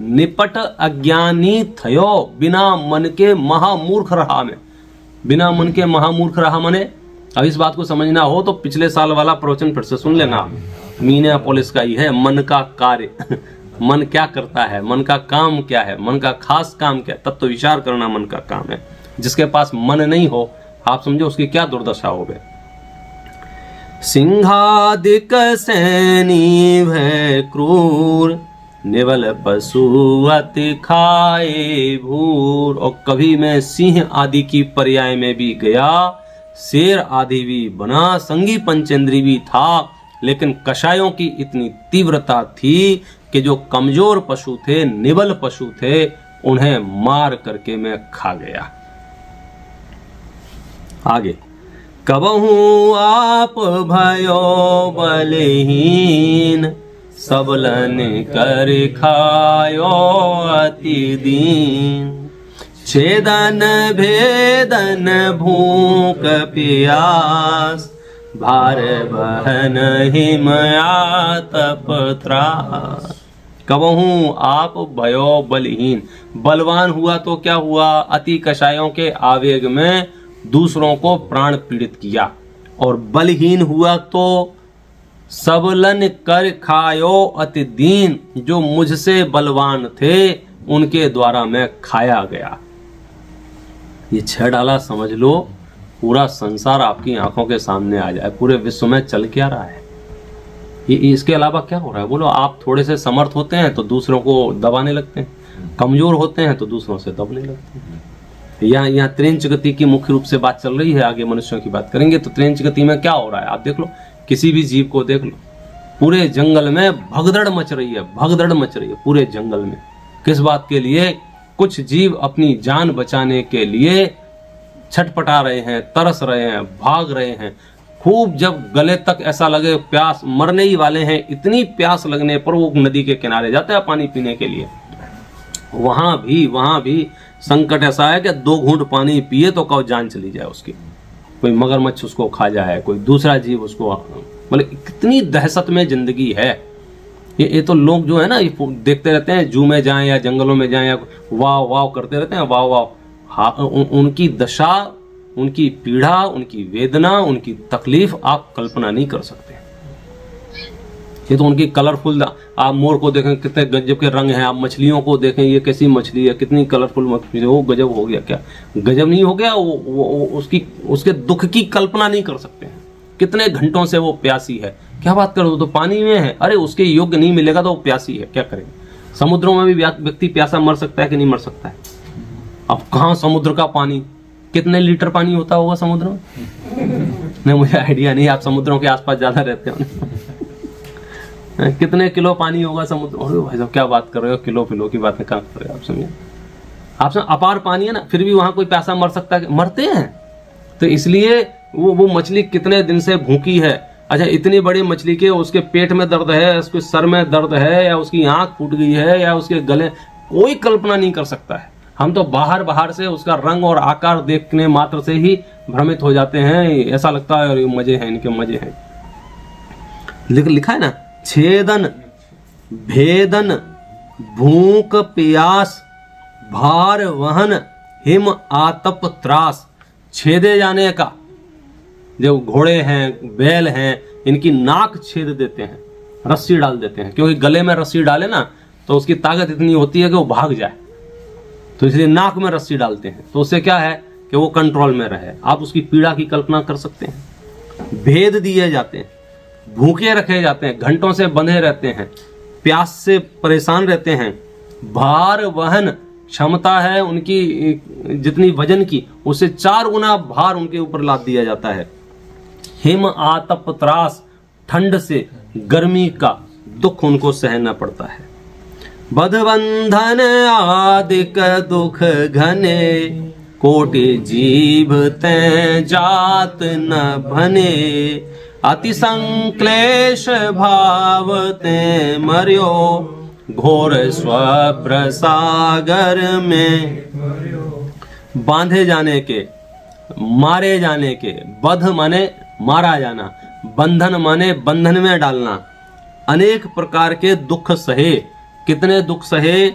निपट अज्ञानी थयो, बिना मन के महामूर्ख रहा मैं। बिना मन के महामूर्ख रहा मने, अब इस बात को समझना हो तो पिछले साल वाला प्रवचन फिर से सुन लेना। मिनियापोलिस का ही है मन का कार्य। मन क्या करता है, मन का काम क्या है, मन का खास काम क्या है, तब तो विचार करना मन का काम है। जिसके पास मन नहीं हो, आप समझो उसकी क्या दुर्दशा हो गई। सिंहादिक सैनी भय क्रूर, निवल पशु अति खाए भूर। और कभी मैं सिंह आदि की पर्याय में भी गया, शेर आदि भी बना, संगी पंचेंद्री भी था, लेकिन कषायों की इतनी तीव्रता थी कि जो कमजोर पशु थे, निबल पशु थे, उन्हें मार करके मैं खा गया। आगे, कबहू आप भयो बलहीन, सबलन कर खायो अति दीन। छेदन भेदन भूख प्यास, भार बहन हिमया तप त्रास। कबहू आप भयो बलहीन, बलवान हुआ तो क्या हुआ, अति कषायों के आवेग में दूसरों को प्राण पीड़ित किया। और बलहीन हुआ तो सबलन कर खायो अति दीन, जो मुझसे बलवान थे उनके द्वारा मैं खाया गया। ये 6 डाला समझ लो, पूरा संसार आपकी आंखों के सामने आ जाए। पूरे विश्व में चल क्या रहा है, ये इसके अलावा क्या हो रहा है बोलो। आप थोड़े से समर्थ होते हैं तो दूसरों को दबाने लगते हैं, कमजोर होते हैं तो दूसरों से दबने लगते हैं। यहाँ त्रेंच गति की मुख्य रूप से बात चल रही है। आगे मनुष्यों की बात करेंगे तो त्रेंच गति में क्या हो रहा है आप देख लो, किसी भी जीव को देख लो, पूरे जंगल में भगदड़ मच रही है, भगदड़ मच रही है पूरे जंगल में। किस बात के लिए, कुछ जीव अपनी जान बचाने के लिए छटपटा रहे हैं, तरस रहे हैं, भाग रहे हैं। खूब जब गले तक ऐसा लगे प्यास, मरने ही वाले हैं, इतनी प्यास लगने पर वो नदी के किनारे जाते हैं पानी पीने के लिए। वहां भी संकट ऐसा है कि 2 घूंट पानी पिए तो कब जान चली जाए उसकी। कोई मगरमच्छ उसको खा जाए, कोई दूसरा जीव उसको, मतलब कितनी दहशत में जिंदगी है। ये तो लोग जो है ना, ये देखते रहते हैं, जू में जाएं या जंगलों में जाएं या वाव वाव करते रहते हैं, वाव वाव। हाँ, उनकी दशा, उनकी पीड़ा, उनकी वेदना, उनकी तकलीफ आप कल्पना नहीं कर सकते। ये तो उनकी कलरफुल, आप मोर को देखें कितने गजब के रंग हैं, आप मछलियों को देखें ये कैसी मछली है, कितनी कलरफुल मछली है, वो गजब हो गया। क्या गजब नहीं हो गया, वो उसके दुख की कल्पना नहीं कर सकते हैं। कितने घंटों से वो प्यासी है, क्या बात करो, तो पानी में है, अरे उसके योग्य नहीं मिलेगा तो वो प्यासी है, क्या करेंगे। समुद्रों में भी व्यक्ति प्यासा मर सकता है कि नहीं मर सकता है? अब कहाँ समुद्र का पानी, कितने लीटर पानी होता होगा समुद्र में? नहीं, मुझे आइडिया नहीं, आप समुद्रों के आसपास ज्यादा रहते हो। कितने किलो पानी होगा समुद्र? अरे भाई साहब क्या बात कर रहे हो, किलो किलो की बातें कहाँ कर रहे हो आप? समझे, आप अपार पानी है ना, फिर भी वहां कोई प्यासा मर सकता है? मरते हैं। तो इसलिए वो मछली कितने दिन से भूखी है। अच्छा, इतनी बड़ी मछली के उसके पेट में दर्द है, उसके सर में दर्द है, या उसकी आंख फूट गई है, या उसके गले, कोई कल्पना नहीं कर सकता है। हम तो बाहर से उसका रंग और आकार देखने मात्र से ही भ्रमित हो जाते हैं, ऐसा लगता है और ये मजे हैं, इनके मजे हैं। लिखा है ना, छेदन भेदन भूख प्यास भार वहन हिम आतप त्रास। छेदे जाने का, जो घोड़े हैं, बैल हैं, इनकी नाक छेद देते हैं, रस्सी डाल देते हैं, क्योंकि गले में रस्सी डाले ना तो उसकी ताकत इतनी होती है कि वो भाग जाए, तो इसलिए नाक में रस्सी डालते हैं। तो उससे क्या है कि वो कंट्रोल में रहे। आप उसकी पीड़ा की कल्पना कर सकते हैं। भेद दिए जाते हैं, भूखे रखे जाते हैं, घंटों से बंधे रहते हैं, प्यास से परेशान रहते हैं। भार वहन, क्षमता है उनकी जितनी वजन की, उससे 4 गुना भार उनके ऊपर लाद दिया जाता है। हिम आतप त्रास, ठंड से गर्मी का दुख उनको सहना पड़ता है। बंधन आदिक दुख घने, कोटि जीव ते जात न भने। अति संक्लेश भाव ते मर्यो, घोर स्वप्र सागर में। बांधे जाने के, मारे जाने के, बध माने मारा जाना, बंधन माने बंधन में डालना, अनेक प्रकार के दुख सहे। कितने दुख सहे?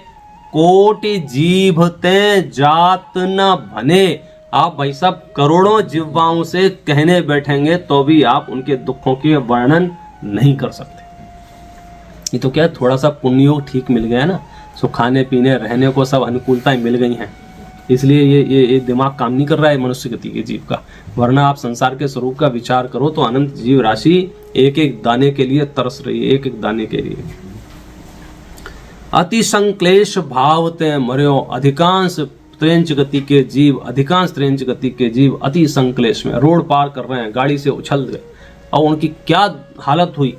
कोटि जीभ ते जात न भने। आप भाई साहब करोड़ों जिह्वाओं से कहने बैठेंगे तो भी आप उनके दुखों के वर्णन नहीं कर सकते। ये तो क्या है, थोड़ा सा पुण्योग ठीक मिल गया ना, सो खाने पीने रहने को सब अनुकूलताएं मिल गई हैं, इसलिए ये दिमाग काम नहीं कर रहा है मनुष्य गति के जीव का। वरना आप संसार के स्वरूप का विचार करो तो अनंत जीव राशि एक एक दाने के लिए तरस रही है, एक एक दाने के लिए। अति संक्लेश भावते मर्यो। अधिकांश त्रेंच गति के जीव, अधिकांश त्रेंच गति के जीव अति संक्लेश में, रोड पार कर रहे हैं, गाड़ी से उछल गए और उनकी क्या हालत हुई,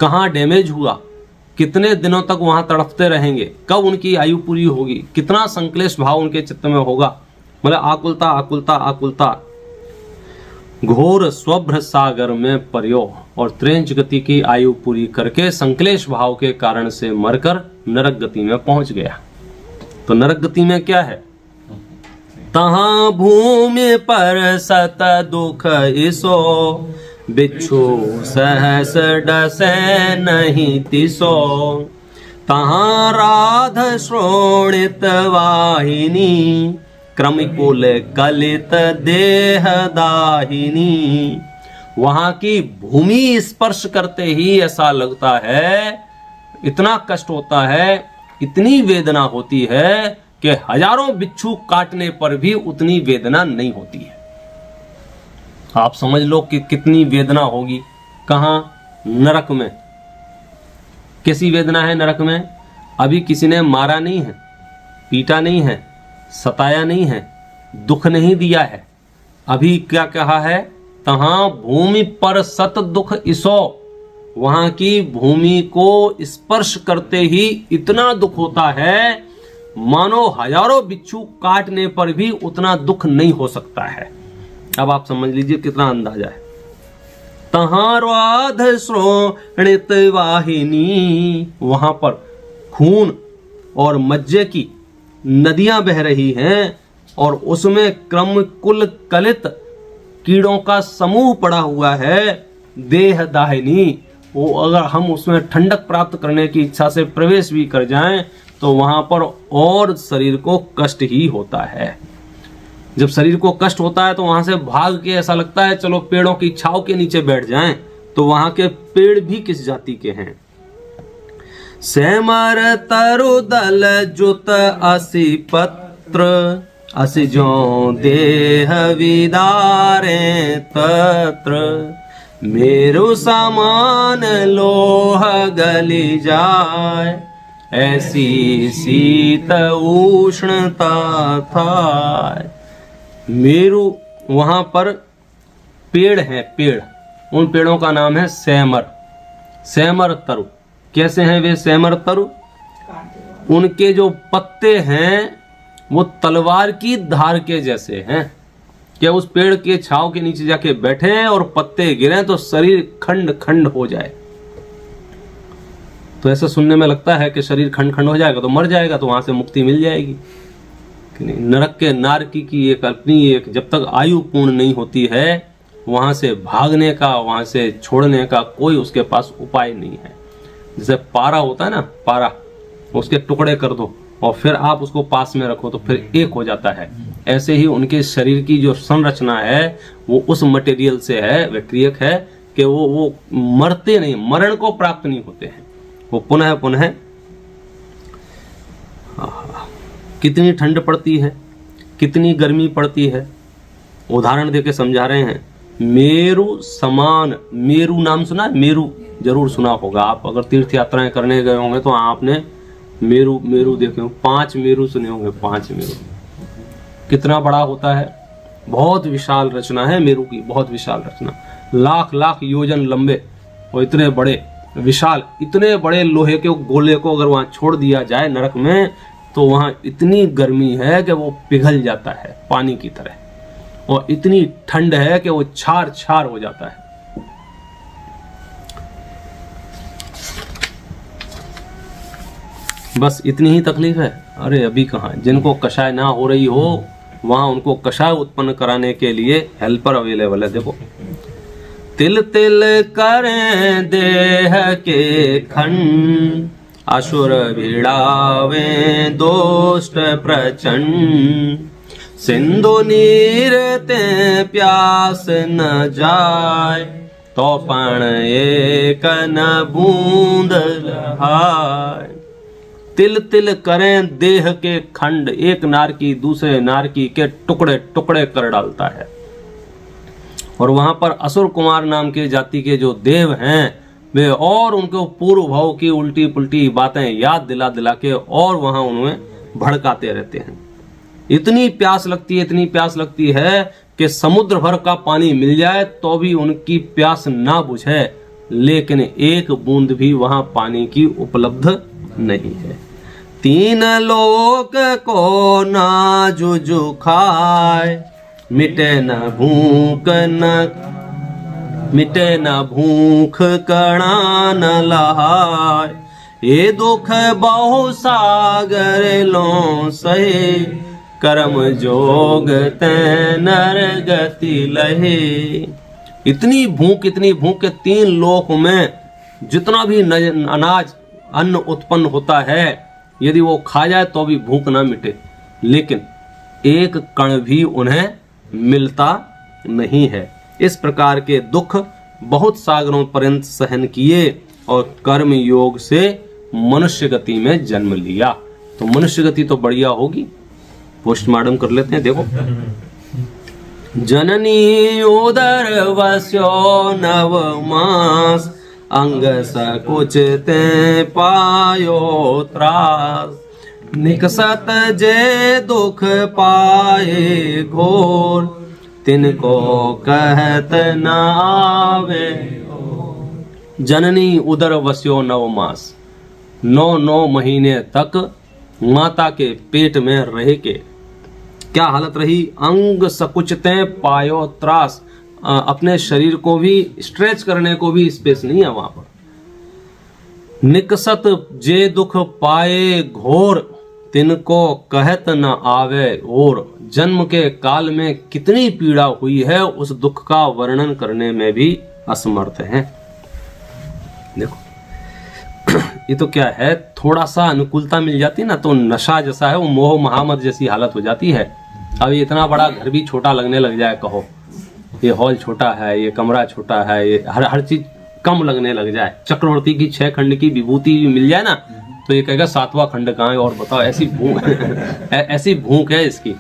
कहाँ डैमेज हुआ, कितने दिनों तक वहां तड़पते रहेंगे, कब उनकी आयु पूरी होगी, कितना संक्लेश भाव उनके चित्त में होगा। मतलब आकुलता आकुलता आकुलता। घोर स्वभ्र सागर में पर्यो, और त्रेंच गति की आयु पूरी करके संक्लेश भाव के कारण से मरकर नरक गति में पहुंच गया। तो नरक गति में क्या है? तहां भूमि पर सत दुख इसो, बिच्छू सहस डसे नहीं तिसो। तहां राध श्रोणित वाहिनी, क्रमिकुल कलित देह दाहिनी। वहां की भूमि स्पर्श करते ही ऐसा लगता है, इतना कष्ट होता है, इतनी वेदना होती है कि हजारों बिच्छू काटने पर भी उतनी वेदना नहीं होती है। आप समझ लो कि कितनी वेदना होगी। कहां? नरक में। कैसी वेदना है नरक में? अभी किसी ने मारा नहीं है, पीटा नहीं है, सताया नहीं है, दुख नहीं दिया है। अभी क्या कहा है? तहां भूमि पर सत दुख इसो। वहां की भूमि को स्पर्श करते ही इतना दुख होता है, मानो हजारों बिच्छू काटने पर भी उतना दुख नहीं हो सकता है। अब आप समझ लीजिए कितना अंदाजा है। तहां राध श्रोणित वाहिनी, वहां पर खून और मज्जे की नदियां बह रही हैं, और उसमें क्रम कुल कलित कीड़ों का समूह पड़ा हुआ है। देह दाहिनी, वो अगर हम उसमें ठंडक प्राप्त करने की इच्छा से प्रवेश भी कर जाएं तो वहां पर और शरीर को कष्ट ही होता है। जब शरीर को कष्ट होता है तो वहां से भाग के ऐसा लगता है चलो पेड़ों की छाव के नीचे बैठ जाएं, तो वहां के पेड़ भी किस जाति के हैं? सेमर तरु दल जुत असि पत्र, असि जो देह विदारे तत्र। मेरु समान लोह गली जाय, ऐसी शीत उष्णता था। मेरु, वहां पर पेड़ हैं, पेड़, उन पेड़ों का नाम है सेमर, सेमर तरु। कैसे हैं वे सेमर तरु? उनके जो पत्ते हैं वो तलवार की धार के जैसे हैं। क्या उस पेड़ के छांव के नीचे जाके बैठे हैं और पत्ते गिरे तो शरीर खंड खंड हो जाए। तो ऐसा सुनने में लगता है कि शरीर खंड खंड हो जाएगा तो मर जाएगा, तो वहां से मुक्ति मिल जाएगी कि नहीं। नरक के नारकी की एक अल्पनी, एक जब तक आयु पूर्ण नहीं होती है वहां से भागने का, वहां से छोड़ने का कोई उसके पास उपाय नहीं है। जैसे पारा होता है ना, पारा, उसके टुकड़े कर दो और फिर आप उसको पास में रखो तो फिर एक हो जाता है। ऐसे ही उनके शरीर की जो संरचना है वो उस मटेरियल से है, विक्रियक है कि वो मरते नहीं, मरण को प्राप्त नहीं होते हैं, वो पुनः पुनः। कितनी ठंड पड़ती है, कितनी गर्मी पड़ती है, उदाहरण देके समझा रहे हैं। मेरु समान, मेरु नाम सुना है? मेरु जरूर सुना होगा आप, अगर तीर्थ यात्राएं करने गए होंगे तो आपने मेरु, मेरु देखे होंगे, 5 मेरु सुने होंगे, 5 मेरु। कितना बड़ा होता है, बहुत विशाल रचना है मेरु की, बहुत विशाल रचना, लाख लाख योजन लंबे और इतने बड़े विशाल, इतने बड़े लोहे के गोले को अगर वहां छोड़ दिया जाए नरक में तो वहां इतनी गर्मी है कि वो पिघल जाता है पानी की तरह, और इतनी ठंड है कि वो छार छार हो जाता है। बस इतनी ही तकलीफ है। अरे अभी कहाँ, जिनको कषाय ना हो रही हो वहां उनको कषाय उत्पन्न कराने के लिए हेल्पर अवेलेबल है। देखो, तिल तिल करें देह के खंड, असुर भिड़ावे दोष्ट प्रचंड, सिंधु नीर ते प्यास न जाय, तो पण एक न बूंद लहाय। तिल तिल करें देह के खंड, एक नारकी दूसरे नारकी के टुकड़े टुकड़े कर डालता है। और वहां पर असुर कुमार नाम के जाति के जो देव हैं वे और उनको पूर्व भाव की उल्टी पुल्टी बातें याद दिला दिला के और वहां उन्हें भड़काते रहते हैं। इतनी प्यास लगती है, इतनी प्यास लगती है कि समुद्र भर का पानी मिल जाए तो भी उनकी प्यास ना बुझे, लेकिन एक बूंद भी वहां पानी की उपलब्ध नहीं है। 3 लोक को ना जुजु खाए, मिटे न भूख कणा न लहाय, ये दुख बहु सागर लो सहे, कर्म जोग तै नर गति लहे। इतनी भूख के 3 लोक में जितना भी अनाज अन्न उत्पन्न होता है यदि वो खा जाए तो भी भूख ना मिटे, लेकिन एक कण भी उन्हें मिलता नहीं है। इस प्रकार के दुख बहुत सागरों पर्यंत सहन किए और कर्म योग से मनुष्य गति में जन्म लिया। तो मनुष्य गति तो बढ़िया होगी, पोस्टमार्टम कर लेते हैं। देखो, जननी उदर वस्यो 9 मास, अंग सकुचते पायो त्रास, निकसत जे दुख पाए घोर, तिनको कहत न आवे। जननी उदर वस्यो 9 मास, 9 महीने तक माता के पेट में रह के क्या हालत रही? अंग सकुचते पायो त्रास, अपने शरीर को भी स्ट्रेच करने को भी स्पेस नहीं है वहां पर। निकसत जे दुख पाए घोर, तिनको कहत न आवे और, जन्म के काल में कितनी पीड़ा हुई है उस दुख का वर्णन करने में भी असमर्थ हैं। देखो, ये तो क्या है, थोड़ा सा अनुकूलता मिल जाती ना तो नशा जैसा है वो मोह महामद जैसी हालत हो जाती है। अब ये इतना बड़ा घर भी छोटा लगने लग जाए, कहो ये हॉल छोटा है, ये कमरा छोटा है, ये हर चीज कम लगने लग जाए, चक्रवर्ती की 6 खंड की विभूति मिल जाए ना तो ये कहेगा 7वां खंड कहाँ है, और बताओ। ऐसी भूख ऐसी भूख है इसकी।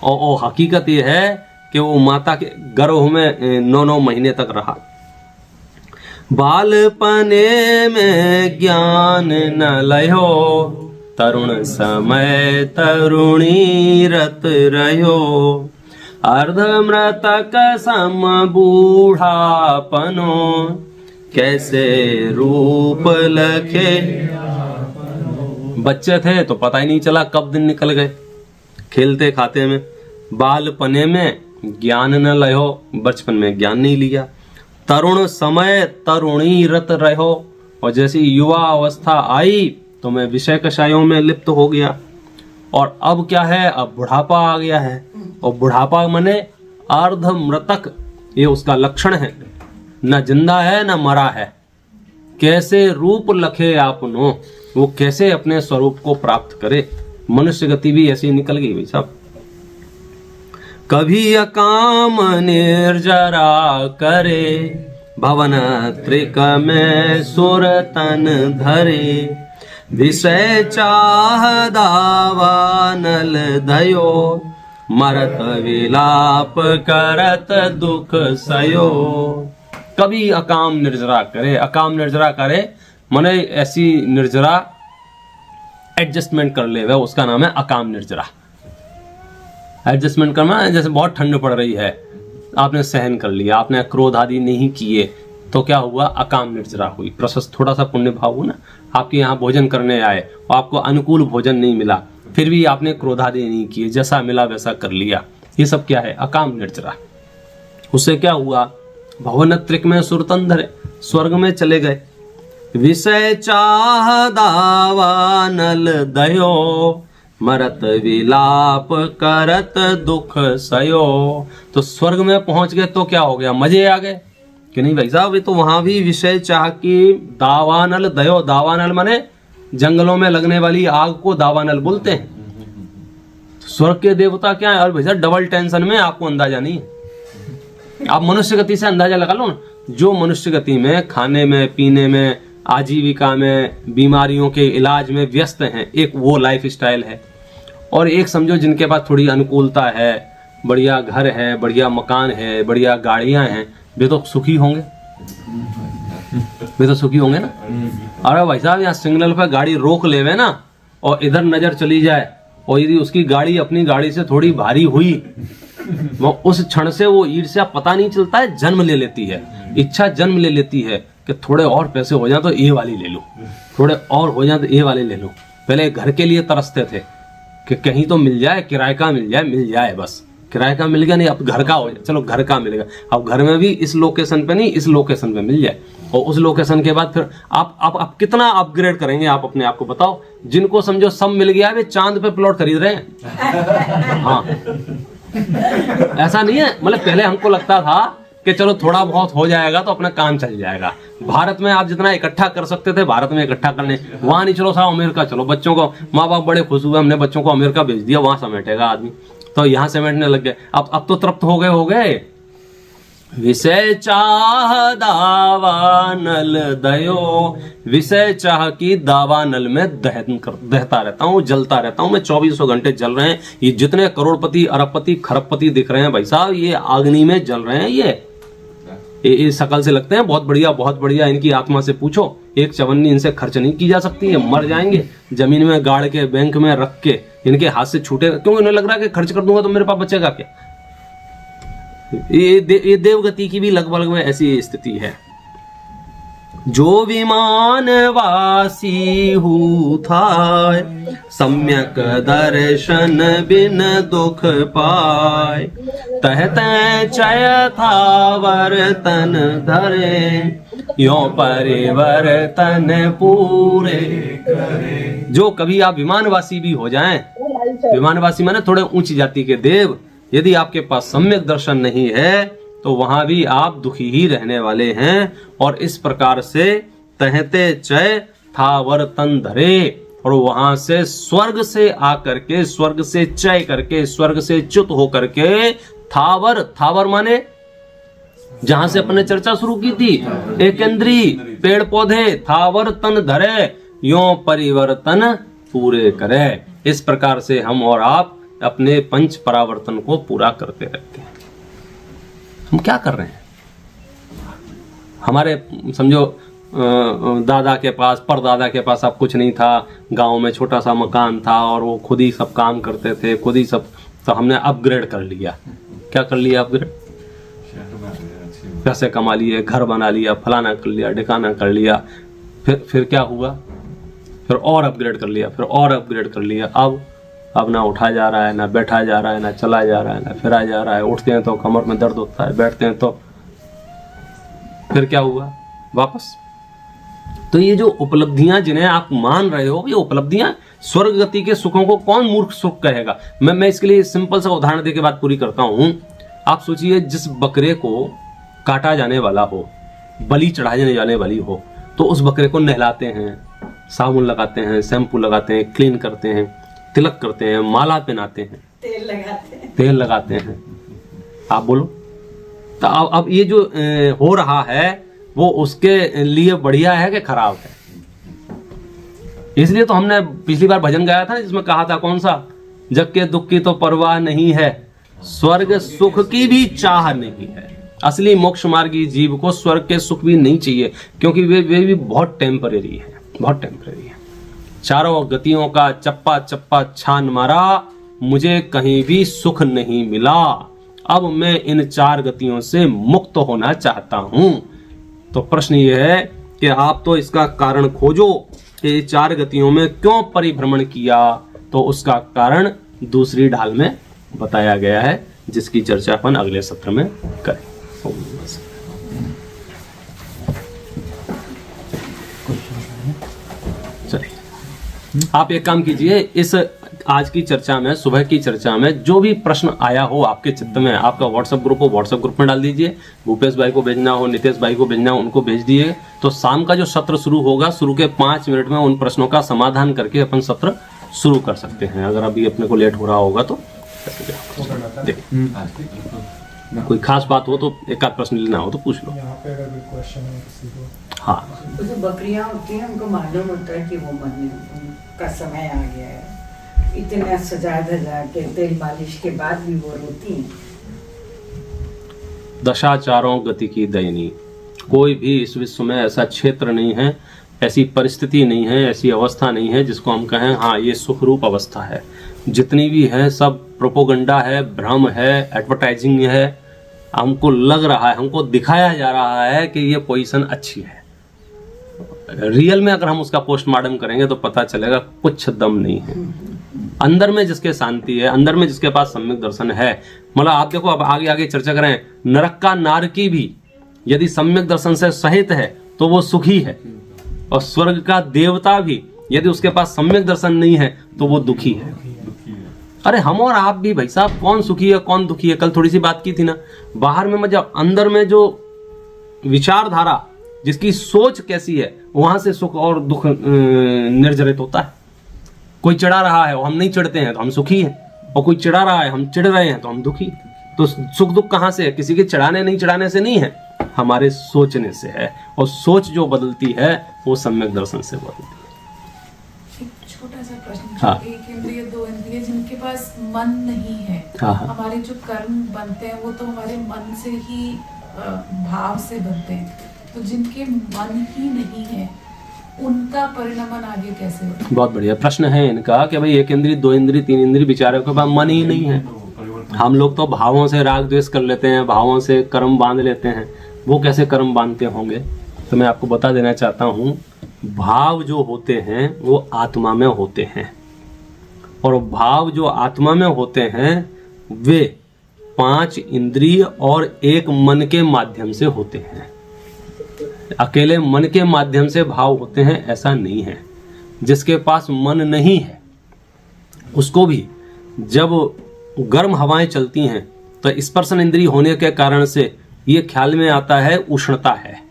और हकीकत ये है कि वो माता के गर्भ में 9 महीने तक रहा। बालपने में ज्ञान न लयो, तरुण समय तरुणी रत रहो। अर्धमृतक सम बूढ़ापनो, कैसे रूप लखे। बच्चे थे तो पता ही नहीं चला कब दिन निकल गए खेलते खाते में। बालपने में ज्ञान न लयो, बचपन में ज्ञान नहीं लिया। तरुण समय तरुणी रत रहो, और जैसी युवा अवस्था आई तो मैं विषय कषायों में लिप्त हो गया। और अब क्या है, अब बुढ़ापा आ गया है। और बुढ़ापा माने अर्ध मृतक, ये उसका लक्षण है, न जिंदा है न मरा है। कैसे रूप लखे आपनो, वो कैसे अपने स्वरूप को प्राप्त करे। मनुष्य गति भी ऐसी निकल गई भाई साहब। कभी अकाम निर्जरा करे, भवन त्रिक में सुर तन धरे। विषय चाह दावानल दयो, मरत विलाप करत दुख सयो। कभी अकाम निर्जरा करे, अकाम निर्जरा करे माने ऐसी निर्जरा एडजस्टमेंट कर ले, वह उसका नाम है अकाम निर्जरा। एडजस्टमेंट करना, जैसे बहुत ठंड पड़ रही है, आपने सहन कर लिया, आपने क्रोध आदि नहीं किए, तो क्या हुआ, अकाम निर्जरा हुई। प्रशस्त थोड़ा सा पुण्य भाव हुआ ना, आपके यहाँ भोजन करने आए और आपको अनुकूल भोजन नहीं मिला, फिर भी आपने क्रोध आदि नहीं किए, जैसा मिला वैसा कर लिया। ये सब क्या है, अकाम निर्जरा। उससे क्या हुआ, भवन त्रिक में सुरतन धरे, स्वर्ग में चले गए। विषय चाह दावानल दयो, मरत विलाप करत दुख सयो। तो स्वर्ग में पहुंच गए तो क्या हो गया, मजे आ गए कि नहीं भाई साहब। ये तो वहां भी विषय चाह की दावानल दयो, दावानल माने जंगलों में लगने वाली आग को दावानल बोलते हैं। स्वर्ग के देवता क्या है, और भाई साहब डबल टेंशन में, आपको अंदाजा नहीं है। आप मनुष्य गति से अंदाजा लगा लो ना, जो मनुष्य गति में खाने में पीने में आजीविका में बीमारियों के इलाज में व्यस्त हैं, एक वो लाइफ स्टाइल है। और एक समझो जिनके पास थोड़ी अनुकूलता है, बढ़िया घर है, बढ़िया मकान है, बढ़िया गाड़ियां हैं, वे तो सुखी होंगे, वे तो सुखी होंगे ना। अरे भाई साहब यहाँ सिग्नल पर गाड़ी रोक लेवे ना और इधर नजर चली जाए, और यदि उसकी गाड़ी अपनी गाड़ी से थोड़ी भारी हुई, वो उस क्षण से वो ईर्ष्या पता नहीं चलता है, जन्म ले लेती है, इच्छा जन्म ले लेती है कि थोड़े और पैसे हो जाए तो ये वाली ले लूं, थोड़े और हो जाए तो ये वाली ले लूं। पहले घर के लिए तरसते थे कि कहीं तो मिल जाए, किराए का मिल जाए बस। किराए का मिल गया, नहीं अब घर का हो जाए, चलो घर का मिलेगा। अब घर में भी इस लोकेशन पे नहीं, इस लोकेशन पे मिल जाए, और उस लोकेशन के बाद फिर आप कितना अपग्रेड करेंगे, आप अपने आप को बताओ। जिनको समझो सब मिल गया, वे चांद पे प्लॉट खरीद रहे हैं। हाँ, ऐसा नहीं है, मतलब पहले हमको लगता था कि चलो थोड़ा बहुत हो जाएगा तो अपना काम चल जाएगा। भारत में आप जितना इकट्ठा कर सकते थे, भारत में इकट्ठा करने, वहां नहीं, चलो साहब अमेरिका चलो, बच्चों को, माँ बाप बड़े खुश हुए, हमने बच्चों को अमेरिका भेज दिया, वहां समेटेगा आदमी, तो यहाँ समेटने लग गए। अब तो तृप्त हो गए। विषय चाह दावानल दयो, विषय चाह की दावानल में दहता रहता हूँ, जलता रहता हूँ मैं, 2400 घंटे जल रहे हैं। ये जितने करोड़पति अरबपति खरबपति दिख रहे हैं भाई साहब, ये अग्नि में जल रहे हैं। ये शकल से लगते हैं बहुत बढ़िया, इनकी आत्मा से पूछो, एक चवन्नी इनसे खर्च नहीं की जा सकती है, मर जाएंगे। जमीन में गाड़ के बैंक में रख के इनके हाथ से छूटे, क्यों इन्हें लग रहा है कि खर्च कर दूंगा तो मेरे पास बचेगा क्या। ये देवगति की भी लगभग में ऐसी स्थिति है। जो विमान वासी हु थाय, सम्यक दर्शन बिन दुख पाय। तहते चय था वर्तन धरे, यो परिवर्तन पूरे करे। जो कभी आप विमानवासी भी हो जाएं, विमानवासी माने थोड़े ऊंची जाति के देव, यदि आपके पास सम्यक दर्शन नहीं है तो वहां भी आप दुखी ही रहने वाले हैं। और इस प्रकार से तहते चय था वर्तन धरे, और वहां से स्वर्ग से आकर के, स्वर्ग से चय करके, स्वर्ग से च्युत होकर के थावर माने जहां से अपने चर्चा शुरू की थी, एकेंद्री पेड़ पौधे, थावर तन धरे, यो परिवर्तन पूरे करे। इस प्रकार से हम और आप अपने पंच परावर्तन को पूरा करते रहते हैं। हम क्या कर रहे हैं, हमारे समझो दादा के पास परदादा के पास अब कुछ नहीं था, गांव में छोटा सा मकान था और वो खुद ही सब काम करते थे, खुद ही सब, तो हमने अपग्रेड कर लिया। क्या कर लिया? अपग्रेड, पैसे कमा लिए, घर बना लिया, फलाना कर लिया, ढिकाना कर लिया। फिर क्या हुआ? फिर और अपग्रेड कर लिया, फिर और अपग्रेड कर लिया। अब ना उठा जा रहा है, ना बैठा जा रहा है, ना चला जा रहा है, ना फिरा जा रहा है। उठते हैं तो कमर में दर्द होता है, बैठते हैं तो फिर क्या हुआ? वापस। तो ये जो उपलब्धियां जिन्हें आप मान रहे हो, ये उपलब्धियां स्वर्ग गति के सुखों को कौन मूर्ख सुख कहेगा? मैं इसके लिए सिंपल सा उदाहरण देके बात पूरी करता हूं। आप सोचिए, जिस बकरे को काटा जाने वाला हो, बलि चढ़ाई जाने वाली हो, तो उस बकरे को नहलाते हैं, साबुन लगाते हैं, शैम्पू लगाते हैं, क्लीन करते हैं, तिलक करते हैं, माला पहनाते हैं, तेल लगाते हैं। आप बोलो, तो अब ये जो हो रहा है वो उसके लिए बढ़िया है कि खराब है? इसलिए तो हमने पिछली बार भजन गाया था ना, जिसमें कहा था कौन सा, जग के दुख की तो परवाह नहीं है, स्वर्ग सुख की भी चाह नहीं है। असली मोक्ष मार्गी जीव को स्वर्ग के सुख भी नहीं चाहिए, क्योंकि वे भी बहुत टेम्परेरी है, बहुत टेम्परेरी है। चारों गतियों का चप्पा चप्पा छान मारा, मुझे कहीं भी सुख नहीं मिला। अब मैं इन चार गतियों से मुक्त होना चाहता हूं। तो प्रश्न ये है कि आप तो इसका कारण खोजो कि चार गतियों में क्यों परिभ्रमण किया। तो उसका कारण दूसरी ढाल में बताया गया है, जिसकी चर्चा अपन अगले सत्र में करें। चलिए, आप एक काम कीजिए, इस आज की चर्चा में, सुबह की चर्चा में जो भी प्रश्न आया हो आपके चित्त में, आपका व्हाट्सएप ग्रुप हो, व्हाट्सएप ग्रुप में डाल दीजिए। भूपेश भाई को भेजना हो, नितेश भाई को भेजना हो, उनको भेज दिए। तो शाम का जो सत्र शुरू होगा, शुरू के 5 मिनट में उन प्रश्नों का समाधान करके अपन सत्र शुरू कर सकते हैं। अगर अभी अपने को लेट हो रहा होगा तो कोई खास बात हो तो एक आध प्रश्न लेना हो तो पूछ लो। यहाँ पे अगर कोई क्वेश्चन है किसी को। हाँ, जो बकरियां होती हैं उनको मालूम होता है कि वो मरने का समय आ गया है, इतना सजा धजा के तेल मालिश के बाद भी वो रोती हैं। दशाचारों गति की दयनीय, कोई भी इस विश्व में ऐसा क्षेत्र नहीं है, ऐसी परिस्थिति नहीं है, ऐसी अवस्था नहीं है जिसको हम कहें हाँ ये सुखरूप अवस्था है। जितनी भी है सब प्रोपोगंडा है, भ्रम है, एडवर्टाइजिंग है। हमको लग रहा है, हमको दिखाया जा रहा है कि ये पोजीशन अच्छी है। रियल में अगर हम उसका पोस्टमार्टम करेंगे तो पता चलेगा कुछ दम नहीं है। अंदर में जिसके शांति है, अंदर में जिसके पास सम्यक दर्शन है, मतलब आप देखो, अब आगे आगे चर्चा करें, नरक का नारकी भी यदि सम्यक दर्शन से सहित है तो वो सुखी है, और स्वर्ग का देवता भी यदि उसके पास सम्यक दर्शन नहीं है तो वो दुखी है। अरे हम और आप भी भाई साहब, कौन सुखी है कौन दुखी है? कल थोड़ी सी बात की थी ना, बाहर में मतलब अंदर में जो विचारधारा, जिसकी सोच कैसी है, वहां से सुख और दुख निर्जरित होता है। कोई चिढ़ा रहा है, हम नहीं चिढ़ते हैं तो हम सुखी हैं, और कोई चिढ़ा रहा है, हम चिढ़ रहे हैं तो हम दुखी। तो सुख दुख कहाँ से है? किसी के चिढ़ाने नहीं चिढ़ाने से नहीं है, हमारे सोचने से है। और सोच जो बदलती है वो सम्यक दर्शन से बदलती है। एक छोटा सा प्रश्न, हाँ। एक इंद्रिय दो इंद्रिय जिनके पास मन नहीं है, हाँ, हाँ। हमारे जो कर्म बनते हैं वो तो हमारे मन से ही भाव से बनते हैं, तो जिनके मन ही नहीं है उनका परिणमन आगे कैसे होता है? बहुत बढ़िया प्रश्न है इनका कि भाई एक इंद्री, दो इंद्री, तीन इंद्री, बेचारे के पास मन ही नहीं है। हम लोग तो भावों से राग द्वेष कर लेते हैं, भावों से कर्म बांध लेते हैं। वो कैसे कर्म बांधते होंगे? तो मैं आपको बता देना चाहता हूँ, भाव जो होते हैं वो आत्मा में होते हैं, और भाव जो आत्मा में होते हैं वे 5 इंद्रिय और 1 मन के माध्यम से होते हैं। अकेले मन के माध्यम से भाव होते हैं ऐसा नहीं है। जिसके पास मन नहीं है उसको भी जब गर्म हवाएं चलती हैं तो स्पर्शन इंद्रिय होने के कारण से ये ख्याल में आता है उष्णता है,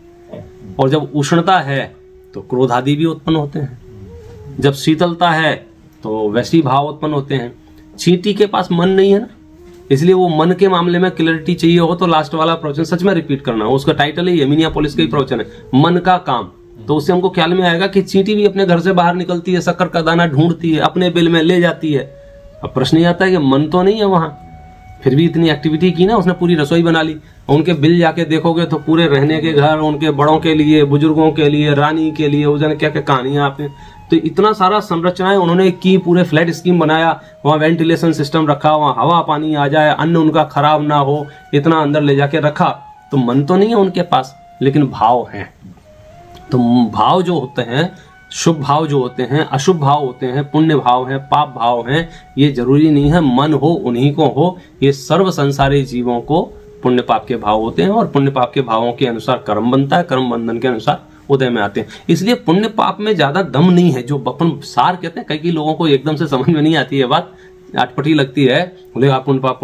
और जब उष्णता है तो क्रोध आदि भी उत्पन्न होते हैं। जब शीतलता है तो वैसी भाव उत्पन्न होते हैं। चींटी के पास मन नहीं है ना, इसलिए वो मन के मामले में क्लैरिटी चाहिए हो तो लास्ट वाला प्रवचन सच में रिपीट करना हो। उसका टाइटल ही मिनियापोलिस का ही प्रवचन है, मन का काम। तो उससे हमको ख्याल में आएगा कि चींटी भी अपने घर से बाहर निकलती है, शक्कर का दाना ढूंढती है, अपने बिल में ले जाती है। अब प्रश्न ये आता है कि मन तो नहीं है वहां, फिर भी इतनी एक्टिविटी की ना, उसने पूरी रसोई बना ली। उनके बिल जाके देखोगे तो पूरे रहने के घर, उनके बड़ों के लिए, बुजुर्गों के लिए, रानी के लिए, वो जाने क्या क्या कहानियां आपने, तो इतना सारा संरचनाएं उन्होंने की, पूरे फ्लैट स्कीम बनाया, वहाँ वेंटिलेशन सिस्टम रखा, वहाँ हवा पानी आ जाए, अन्न उनका खराब ना हो, इतना अंदर ले जाके रखा। तो मन तो नहीं है उनके पास, लेकिन भाव हैं। तो भाव जो होते हैं, शुभ भाव जो होते हैं, अशुभ भाव होते हैं, पुण्य भाव हैं, पाप भाव हैं, ये जरूरी नहीं है मन हो उन्हीं को हो। ये सर्व संसारी जीवों को पुण्य पाप के भाव होते हैं, और पुण्य पाप के भावों के अनुसार कर्म बनता है, कर्म बंधन के अनुसार उदय में आते हैं। इसलिए पुण्य पाप में ज्यादा दम नहीं है, जो अपन सार कहते हैं। कई लोगों को एकदम से समझ में नहीं आती है बात, अटपटी लगती है, बोले आप पुण्य पाप,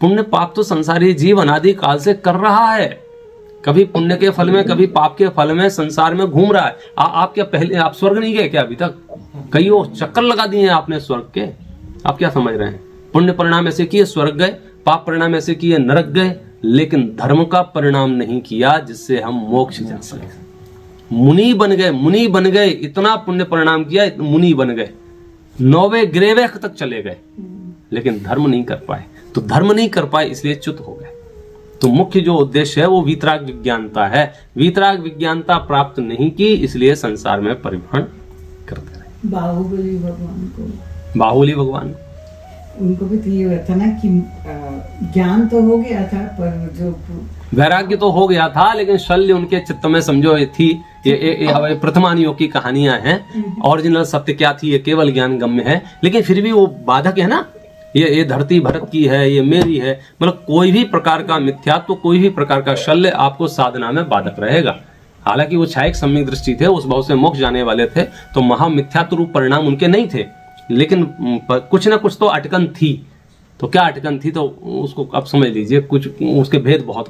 पुण्य पाप तो संसारी जीव अनादि काल से कर रहा है। कभी पुण्य के फल में, कभी पाप के फल में संसार में घूम रहा है। आप क्या पहले आप स्वर्ग नहीं गए क्या अभी तक? कई चक्कर लगा दिए हैं आपने स्वर्ग के, आप क्या समझ रहे हैं? पुण्य परिणाम ऐसे किए स्वर्ग गए, पाप परिणाम ऐसे किए नरक गए, लेकिन धर्म का परिणाम नहीं किया जिससे हम मोक्ष जा सके। मुनि बन गए, मुनि बन गए, इतना पुण्य परिणाम किया, मुनि बन गए, 9वें ग्रेवेक तक चले गए, लेकिन धर्म नहीं कर पाए। तो धर्म नहीं कर पाए इसलिए च्युत हो गए। तो मुख्य जो उद्देश्य है वो वीतराग विज्ञानता है। वीतराग विज्ञानता प्राप्त नहीं की, इसलिए संसार में परिभ्रमण करते रहे। बाहुबली भगवान को, बाहुबली भगवान उनको भी तो ये हुआ था ना कि ज्ञान तो हो गया था, पर जो वैराग्य तो हो गया था, लेकिन शल्य उनके चित्त में समझो ये थी। ये प्रथमानियों की कहानियां हैं, ओरिजिनल सत्य क्या थी ये केवल ज्ञान गम्य है, लेकिन फिर भी वो बाधक है ना। ये धरती भरत की है, ये मेरी है, मतलब कोई भी प्रकार का मिथ्यात्व, कोई भी प्रकार का शल्य आपको साधना में बाधक रहेगा। हालांकि वो छायक सम्यक दृष्टि थे, उस भाव से मोक्ष जाने वाले थे, तो महामिथ्यात्व रूप परिणाम उनके नहीं थे, लेकिन कुछ ना कुछ तो अटकन थी। तो क्या अटकन थी, तो उसको अब समझ लीजिए, कुछ उसके भेद बहुत